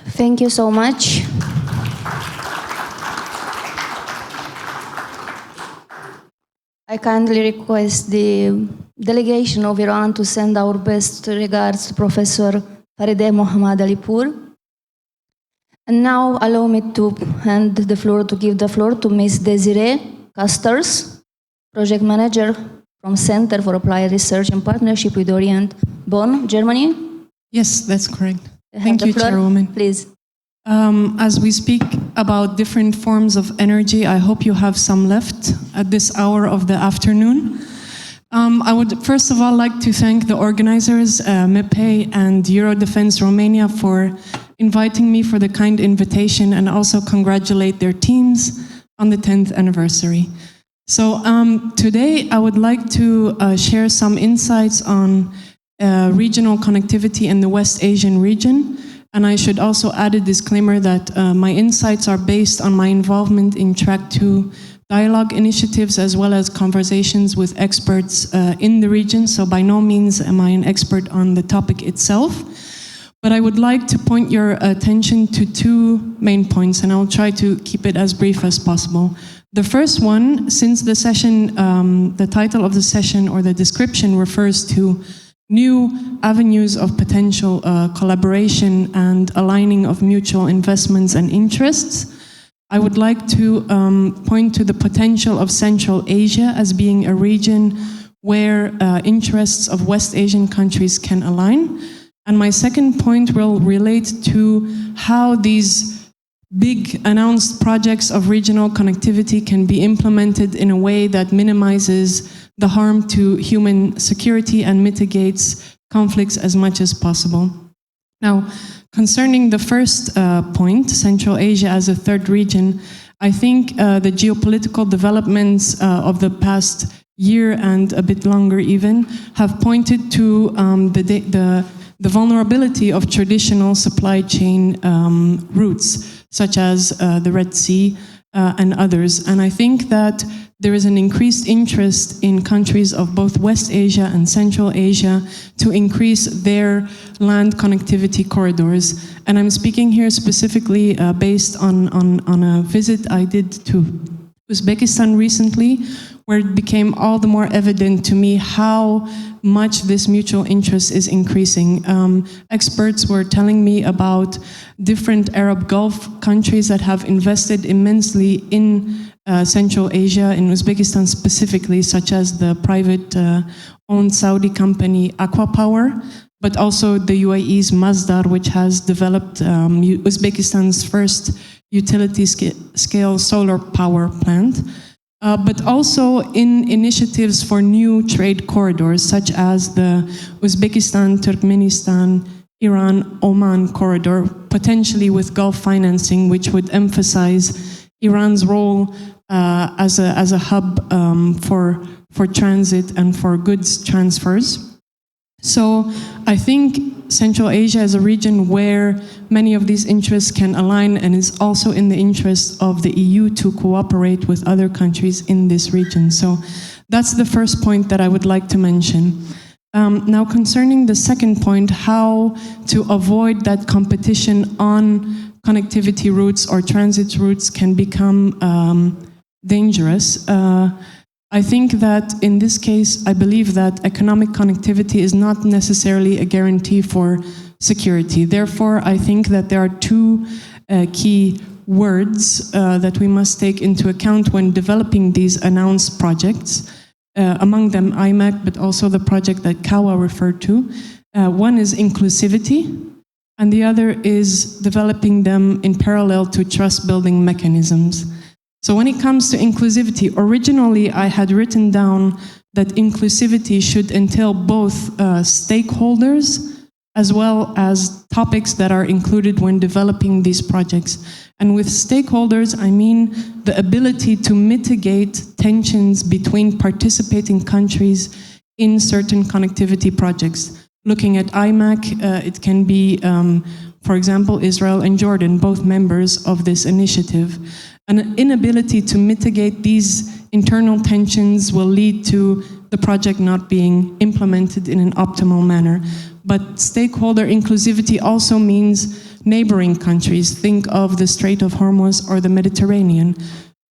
Thank you so much. I kindly request the delegation of Iran to send our best regards to Professor Farideh Mohammad Alipur. And now allow me to give the floor to Ms. Desiree Casters, Project Manager from Center for Applied Research and Partnership with Orient, Bonn, Germany. Yes, that's correct. You have Thank the you, floor. Chairwoman. Please. As we speak about different forms of energy, I hope you have some left at this hour of the afternoon. I would first of all like to thank the organizers, MEPE and Eurodefense Romania, for inviting me for the kind invitation, and also congratulate their teams on the 10th anniversary. So today I would like to share some insights on regional connectivity in the West Asian region. And I should also add a disclaimer that my insights are based on my involvement in Track 2 dialogue initiatives, as well as conversations with experts in the region. So by no means am I an expert on the topic itself. But I would like to point your attention to two main points, and I'll try to keep it as brief as possible. The first one, since the session, the title of the session or the description refers to new avenues of potential collaboration and aligning of mutual investments and interests, I would like to point to the potential of Central Asia as being a region where interests of West Asian countries can align. And my second point will relate to how these big announced projects of regional connectivity can be implemented in a way that minimizes the harm to human security and mitigates conflicts as much as possible. Now, concerning the first point, Central Asia as a third region, I think the geopolitical developments of the past year and a bit longer even have pointed to the vulnerability of traditional supply chain routes, such as the Red Sea and others. And I think that there is an increased interest in countries of both West Asia and Central Asia to increase their land connectivity corridors. And I'm speaking here specifically based on a visit I did to Uzbekistan recently, where it became all the more evident to me how much this mutual interest is increasing. Experts were telling me about different Arab Gulf countries that have invested immensely in Central Asia, in Uzbekistan specifically, such as the private-owned Saudi company Aqua Power, but also the UAE's Masdar, which has developed Uzbekistan's first utility-scale solar power plant. But also in initiatives for new trade corridors, such as the Uzbekistan, Turkmenistan, Iran, Oman corridor, potentially with Gulf financing, which would emphasize Iran's role as a hub for transit and for goods transfers. So I think Central Asia is a region where many of these interests can align, and is also in the interest of the EU to cooperate with other countries in this region. So that's the first point that I would like to mention. Now, concerning the second point, how to avoid that competition on connectivity routes or transit routes can become dangerous. I think that in this case, I believe that economic connectivity is not necessarily a guarantee for security. Therefore, I think that there are two key words that we must take into account when developing these announced projects, among them IMAC, but also the project that Kawa referred to. One is inclusivity, and the other is developing them in parallel to trust-building mechanisms. So when it comes to inclusivity, originally I had written down that inclusivity should entail both stakeholders as well as topics that are included when developing these projects. And with stakeholders, I mean the ability to mitigate tensions between participating countries in certain connectivity projects. Looking at IMAC, it can be, for example, Israel and Jordan, both members of this initiative. An inability to mitigate these internal tensions will lead to the project not being implemented in an optimal manner. But stakeholder inclusivity also means neighboring countries. Think of the Strait of Hormuz or the Mediterranean.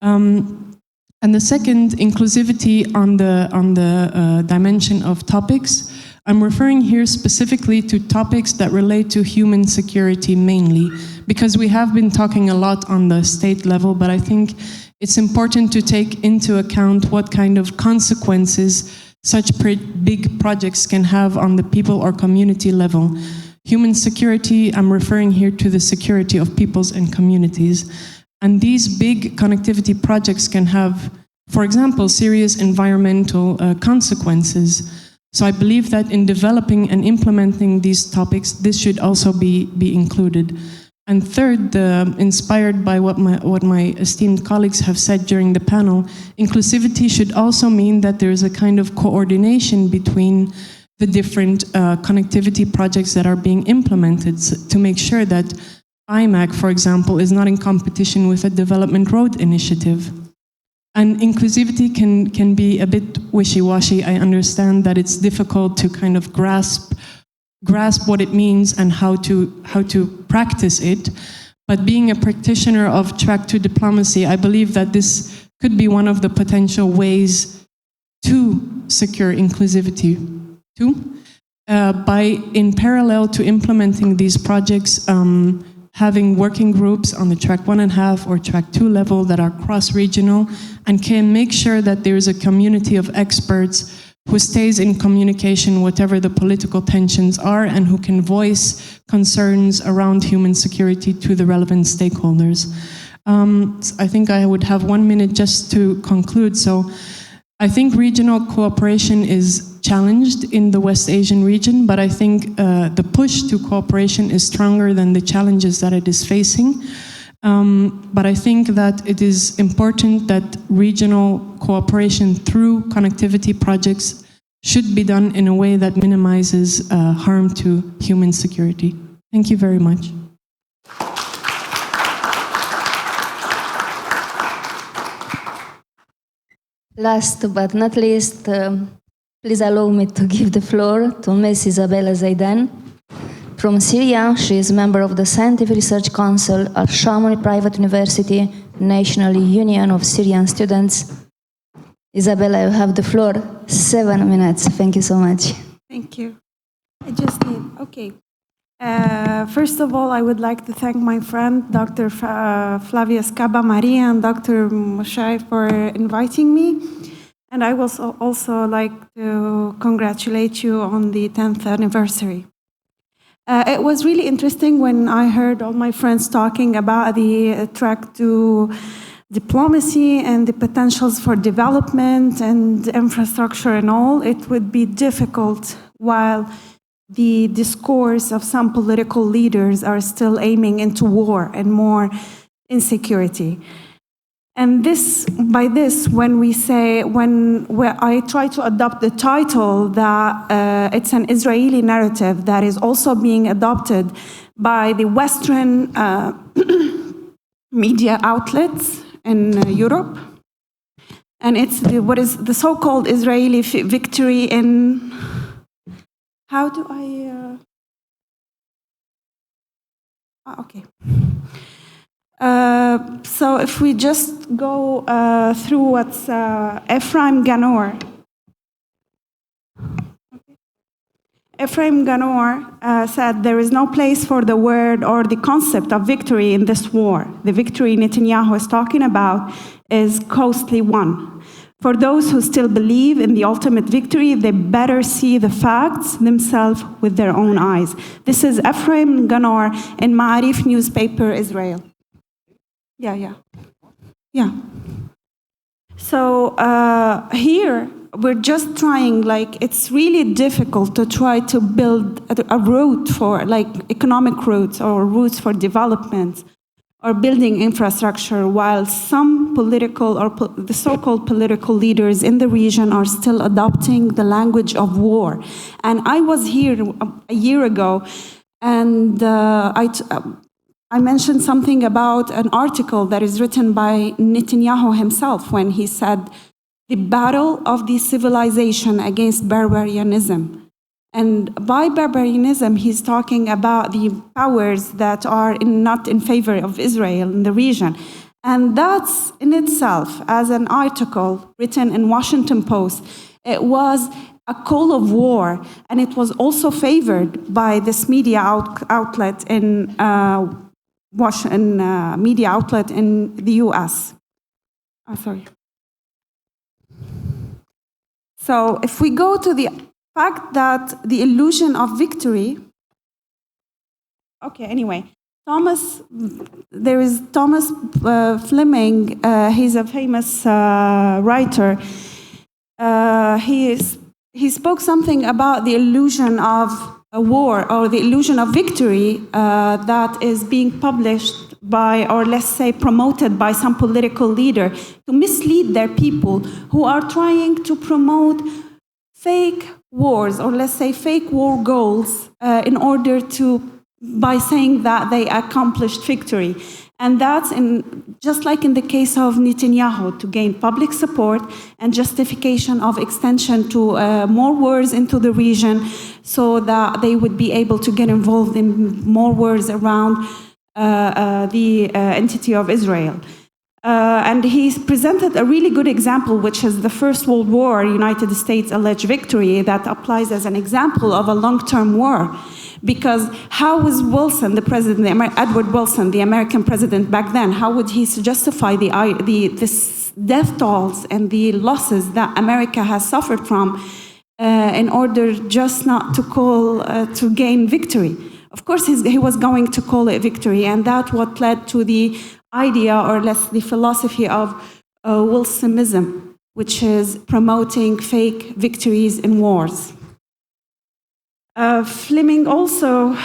And the second, inclusivity on the dimension of topics. I'm referring here specifically to topics that relate to human security mainly, because we have been talking a lot on the state level, but I think it's important to take into account what kind of consequences such big projects can have on the people or community level. Human security, I'm referring here to the security of peoples and communities. And these big connectivity projects can have, for example, serious environmental consequences. So I believe that in developing and implementing these topics, this should also be included. And third, inspired by what my esteemed colleagues have said during the panel, inclusivity should also mean that there is a kind of coordination between the different connectivity projects that are being implemented to make sure that IMAC, for example, is not in competition with a development road initiative. And inclusivity can be a bit wishy-washy. I understand that it's difficult to kind of grasp what it means and how to practice it. But being a practitioner of track to diplomacy, I believe that this could be one of the potential ways to secure inclusivity too. By, in parallel to implementing these projects, having working groups on the track 1.5 or track 2 level that are cross-regional and can make sure that there is a community of experts who stays in communication whatever the political tensions are and who can voice concerns around human security to the relevant stakeholders. I think I would have 1 minute just to conclude. So I think regional cooperation is challenged in the West Asian region, but I think the push to cooperation is stronger than the challenges that it is facing. But I think that it is important that regional cooperation through connectivity projects should be done in a way that minimizes harm to human security. Thank you very much. Last but not least, please allow me to give the floor to Ms. Isabella Zaidan. From Syria, she is member of the Scientific Research Council at Chamonix Private University, National Union of Syrian Students. Isabella, you have the floor. 7 minutes. Thank you so much. Thank you. I just need, okay. First of all, I would like to thank my friend, Dr. Flavia Scaba Maria and Dr. Moshai for inviting me. And I would also like to congratulate you on the 10th anniversary. It was really interesting when I heard all my friends talking about the track to diplomacy and the potentials for development and infrastructure and all. It would be difficult while the discourse of some political leaders are still aiming into war and more insecurity. And by this, when I try to adopt the title that it's an Israeli narrative that is also being adopted by the Western media outlets in Europe, and it's what is the so-called Israeli victory in. How do I? Okay. So if we just go through what's Ephraim Ganor. Ephraim Ganor said, there is no place for the word or the concept of victory in this war. The victory Netanyahu is talking about is costly one. For those who still believe in the ultimate victory, they better see the facts themselves with their own eyes. This is Ephraim Ganor in Ma'arif newspaper, Israel. Yeah. So here, we're just trying, it's really difficult to try to build a route for, economic routes or routes for development or building infrastructure, while some political or the so-called political leaders in the region are still adopting the language of war. And I was here a year ago, and I mentioned something about an article that is written by Netanyahu himself when he said, the battle of the civilization against barbarianism. And by barbarianism, he's talking about the powers that are not in favor of Israel in the region. And that's in itself, as an article written in Washington Post, it was a call of war, and it was also favored by this media outlet in media outlet in the US. So if we go to the fact that the illusion of victory, there is Thomas Fleming, he's a famous writer. He spoke something about the illusion of a war or the illusion of victory that is being published by, or let's say promoted by, some political leader to mislead their people who are trying to promote fake wars, or let's say fake war goals, in order to, by saying that they accomplished victory. And that's just like in the case of Netanyahu, to gain public support and justification of extension to more wars into the region, so that they would be able to get involved in more wars around the entity of Israel. And he presented a really good example, which is the First World War, United States alleged victory, that applies as an example of a long-term war. Because how was Wilson, the president, Edward Wilson, the American president back then, how would he justify the death tolls and the losses that America has suffered from in order just not to call to gain victory? Of course, he was going to call it victory, and that's what led to the idea, or less the philosophy of Wilsonism, which is promoting fake victories in wars. Fleming also,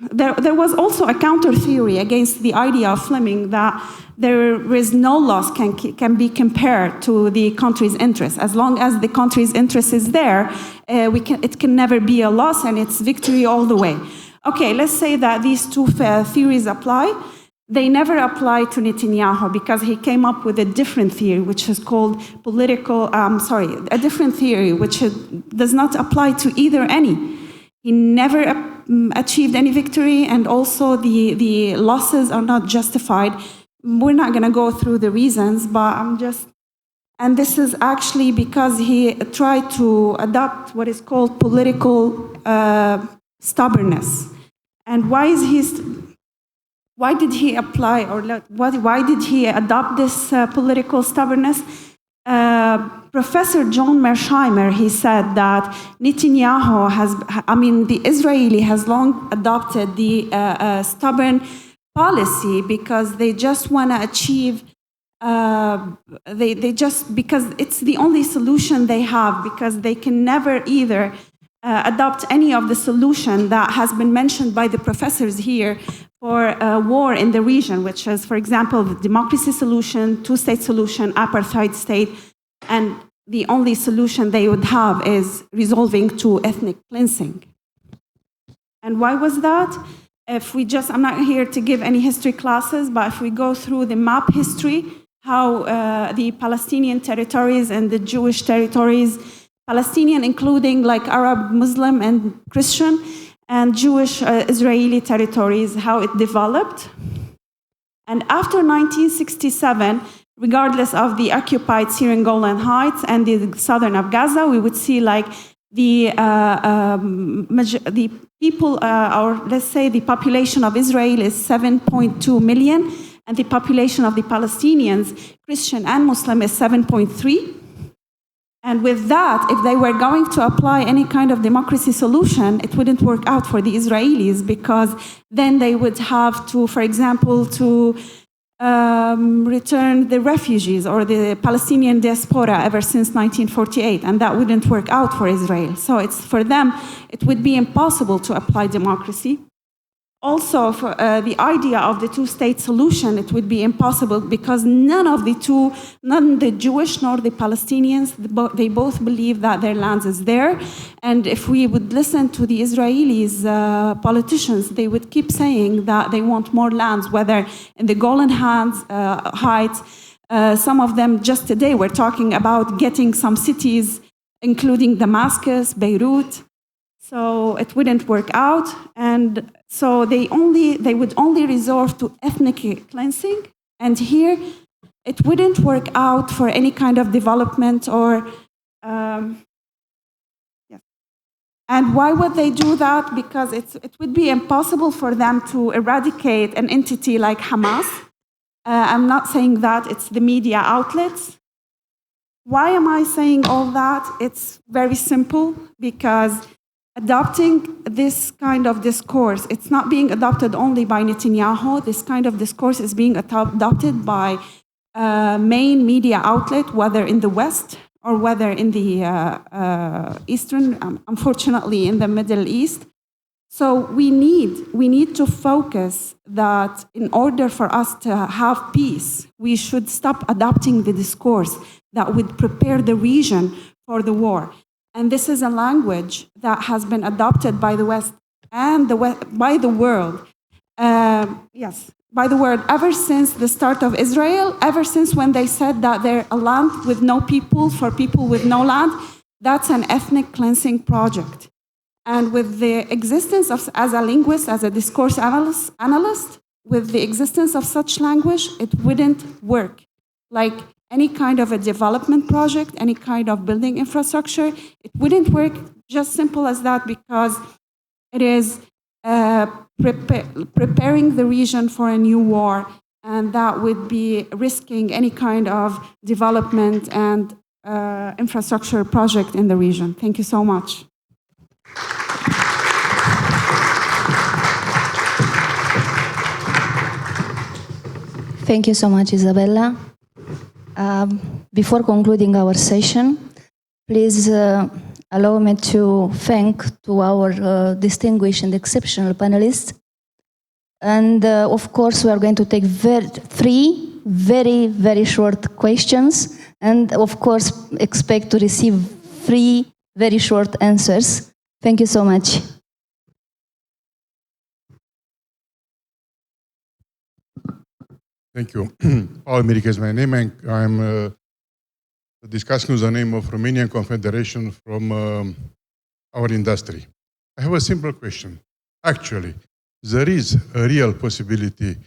there was also a counter theory against the idea of Fleming that there is no loss can be compared to the country's interest. As long as the country's interest is there, it can never be a loss, and it's victory all the way. Okay, let's say that these two theories apply. They never apply to Netanyahu, because he came up with a different theory, which is called a different theory, which does not apply to either any. He never achieved any victory, and also the losses are not justified. We're not going to go through the reasons, but and this is actually because he tried to adopt what is called political stubbornness. And why did he apply, or why did he adopt this political stubbornness? Professor John Mearsheimer, he said that Netanyahu the Israeli has long adopted the stubborn policy, because they just want to achieve, because it's the only solution they have, because they can never either adopt any of the solution that has been mentioned by the professors here for a war in the region, which is, for example, the democracy solution, two-state solution, apartheid state, and the only solution they would have is resolving to ethnic cleansing. And why was that? I'm not here to give any history classes, but if we go through the map history, how the Palestinian territories and the Jewish territories, Palestinian including like Arab, Muslim, and Christian, and Jewish Israeli territories, how it developed. And after 1967, regardless of the occupied Syrian Golan Heights and the southern of Gaza, we would see like the people, or let's say the population of Israel is 7.2 million, and the population of the Palestinians, Christian and Muslim, is 7.3. And with that, if they were going to apply any kind of democracy solution, it wouldn't work out for the Israelis, because then they would have to, for example, to return the refugees or the Palestinian diaspora ever since 1948, and that wouldn't work out for Israel. So it's, for them, it would be impossible to apply democracy. Also, for the idea of the two-state solution, it would be impossible because none the Jewish nor the Palestinians, they both believe that their land is there. And if we would listen to the Israelis politicians, they would keep saying that they want more lands, whether in the Golan Heights. Some of them just today were talking about getting some cities, including Damascus, Beirut. So it wouldn't work out, and so they would only resort to ethnic cleansing. And here, it wouldn't work out for any kind of development or. And why would they do that? Because it would be impossible for them to eradicate an entity like Hamas. I'm not saying that, it's the media outlets. Why am I saying all that? It's very simple, because adopting this kind of discourse, it's not being adopted only by Netanyahu. This kind of discourse is being adopted by main media outlet, whether in the West or whether in the Eastern, unfortunately in the Middle East. So we need to focus that in order for us to have peace, we should stop adopting the discourse that would prepare the region for the war. And this is a language that has been adopted by the West and by the world. By the world ever since the start of Israel, ever since when they said that they're a land with no people for people with no land. That's an ethnic cleansing project. And with the existence of, as a linguist, as a discourse analyst, with the existence of such language, it wouldn't work. Like any kind of a development project, any kind of building infrastructure, it wouldn't work just simple as that, because it is preparing the region for a new war, and that would be risking any kind of development and infrastructure project in the region. Thank you so much. Thank you so much, Isabella. Before concluding our session, please allow me to thank to our distinguished and exceptional panelists. And of course, we are going to take three very, very short questions, and of course, expect to receive 3 very short answers. Thank you so much. Thank you. Paul Miric is my name, and I'm discussing the name of Romanian Confederation from our industry. I have a simple question. Actually, there is a real possibility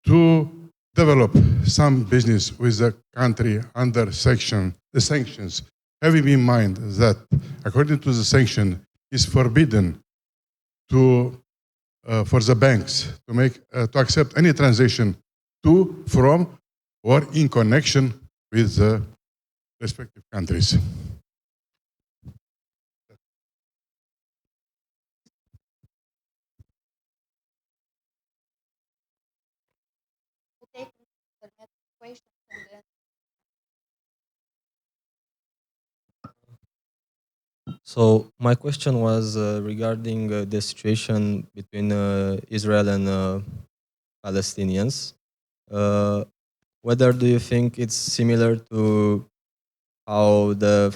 to develop some business with the country under the sanctions, having in mind that, according to the sanction, it's forbidden to for the banks to accept any transaction to, from, or in connection with the respective countries. So my question was regarding the situation between Israel and Palestinians. Whether do you think it's similar to how the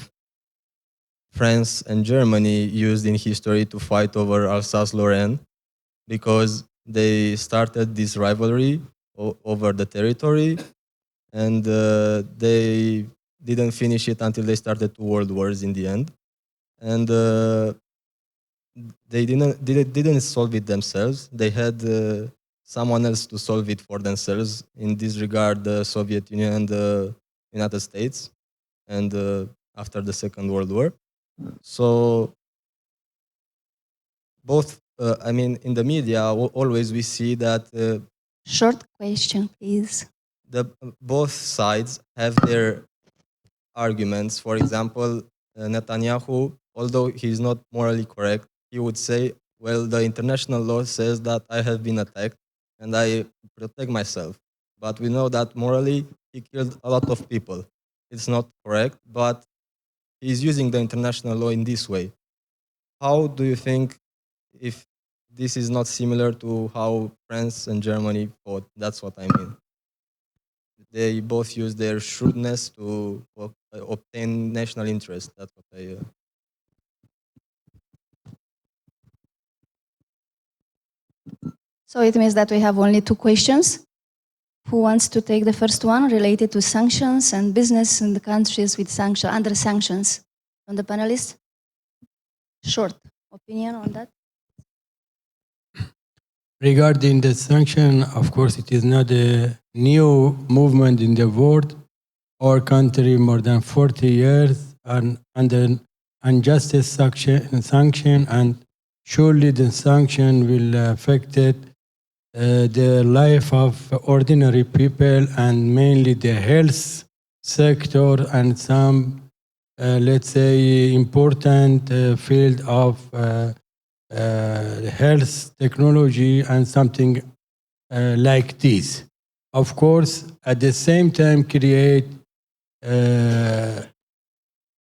France and Germany used in history to fight over Alsace-Lorraine, because they started this rivalry over the territory, and they didn't finish it until they started 2 world wars in the end, and they didn't solve it themselves. They had someone else to solve it for themselves. In this regard, the Soviet Union and the United States, and after the Second World War. So both, I mean, in the media, always we see that Short question, please. both sides have their arguments. For example, Netanyahu, although he's not morally correct, he would say, well, the international law says that I have been attacked and I protect myself. But we know that morally he killed a lot of people. It's not correct, but he's using the international law in this way. How do you think if this is not similar to how France and Germany fought? That's what I mean. They both use their shrewdness to obtain national interest. That's what I... So it means that we have only two questions. Who wants to take the first one related to sanctions and business in the countries with under sanctions? From the panelists? Short opinion on that? Regarding the sanction, of course, it is not a new movement in the world. Our country, more than 40 years, are under unjust sanction, and surely the sanction will affect the life of ordinary people, and mainly the health sector and some, let's say, important field of health technology and something like this. Of course, at the same time, create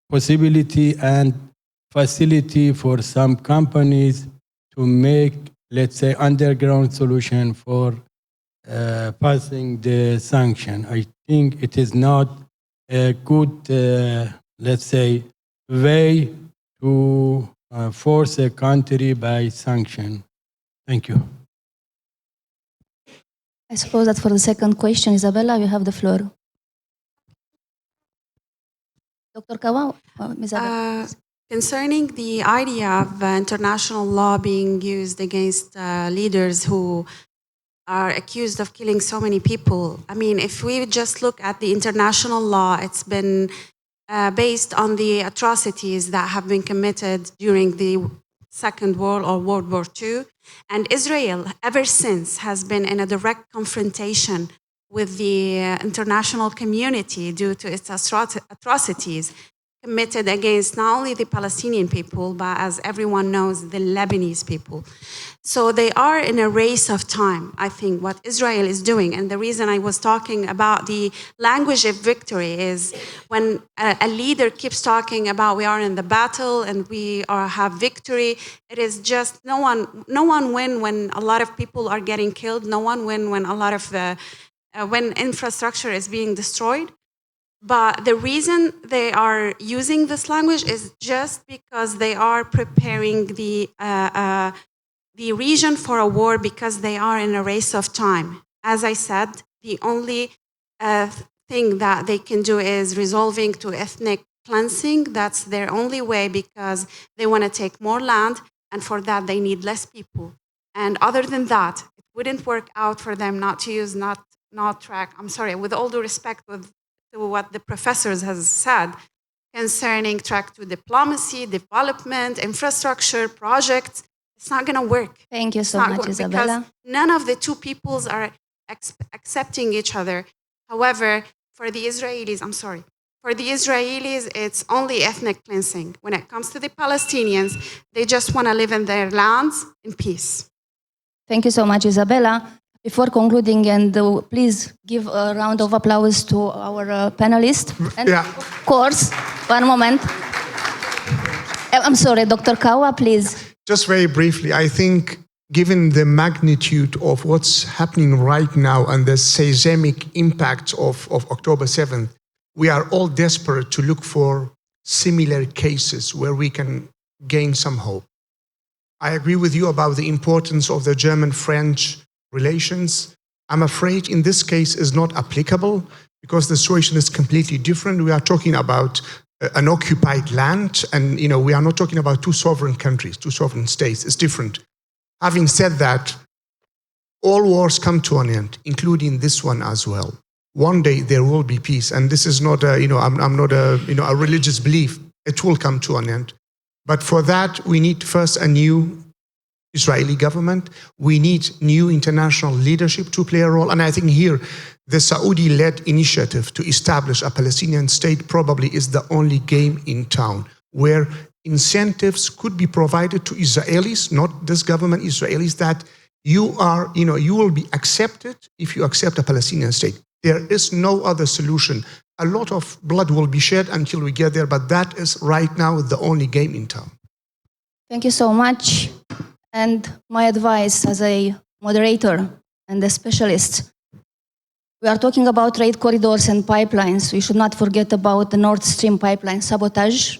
possibility and facility for some companies to make, let's say, underground solution for passing the sanction. I think it is not a good, let's say, way to force a country by sanction. Thank you. I suppose that for the second question, Isabella, you have the floor. Dr. Kawa, Ms. Concerning the idea of international law being used against leaders who are accused of killing so many people, I mean, if we just look at the international law, it's been based on the atrocities that have been committed during the Second World or World War II. And Israel, ever since, has been in a direct confrontation with the international community due to its atrocities committed against not only the Palestinian people, but as everyone knows, the Lebanese people. So they are in a race of time, I think, what Israel is doing. And the reason I was talking about the language of victory is when a leader keeps talking about we are in the battle and we have victory, it is just no one win when a lot of people are getting killed, no one win when a lot of when infrastructure is being destroyed. But the reason they are using this language is just because they are preparing the region for a war because they are in a race of time. As I said, the only thing that they can do is resolving to ethnic cleansing. That's their only way because they want to take more land, and for that they need less people. And other than that, it wouldn't work out for them not to use not track. I'm sorry, with all due respect to what the professors has said concerning track to diplomacy, development, infrastructure, projects. It's not going to work. Thank you so much, Isabella. Because none of the two peoples are accepting each other. However, for the Israelis, it's only ethnic cleansing. When it comes to the Palestinians, they just want to live in their lands in peace. Thank you so much, Isabella. Before concluding, and please give a round of applause to our panelists. And of course, one moment. I'm sorry, Dr. Kawa, please. Just very briefly, I think given the magnitude of what's happening right now and the seismic impact of October 7th, we are all desperate to look for similar cases where we can gain some hope. I agree with you about the importance of the German-French relations. I'm afraid in this case is not applicable because the situation is completely different. We are talking about an occupied land, and we are not talking about two sovereign countries, two sovereign states. It's different. Having said that, all wars come to an end, including this one as well. One day there will be peace, and this is not a, I'm not a, a religious belief. It will come to an end. But for that, we need first a new Israeli government. We need new international leadership to play a role. And I think here, the Saudi-led initiative to establish a Palestinian state probably is the only game in town where incentives could be provided to Israelis, not this government, Israelis, that you are, you will be accepted if you accept a Palestinian state. There is no other solution. A lot of blood will be shed until we get there, but that is right now the only game in town. Thank you so much. And my advice as a moderator and a specialist, we are talking about trade corridors and pipelines. We should not forget about the Nord Stream pipeline sabotage.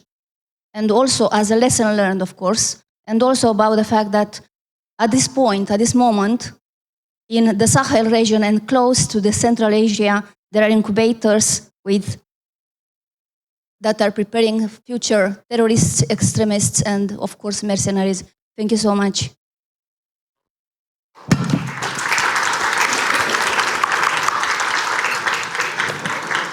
And also as a lesson learned, of course, and also about the fact that at this point, at this moment, in the Sahel region and close to the Central Asia, there are incubators that are preparing future terrorists, extremists, and of course mercenaries. Thank you so much.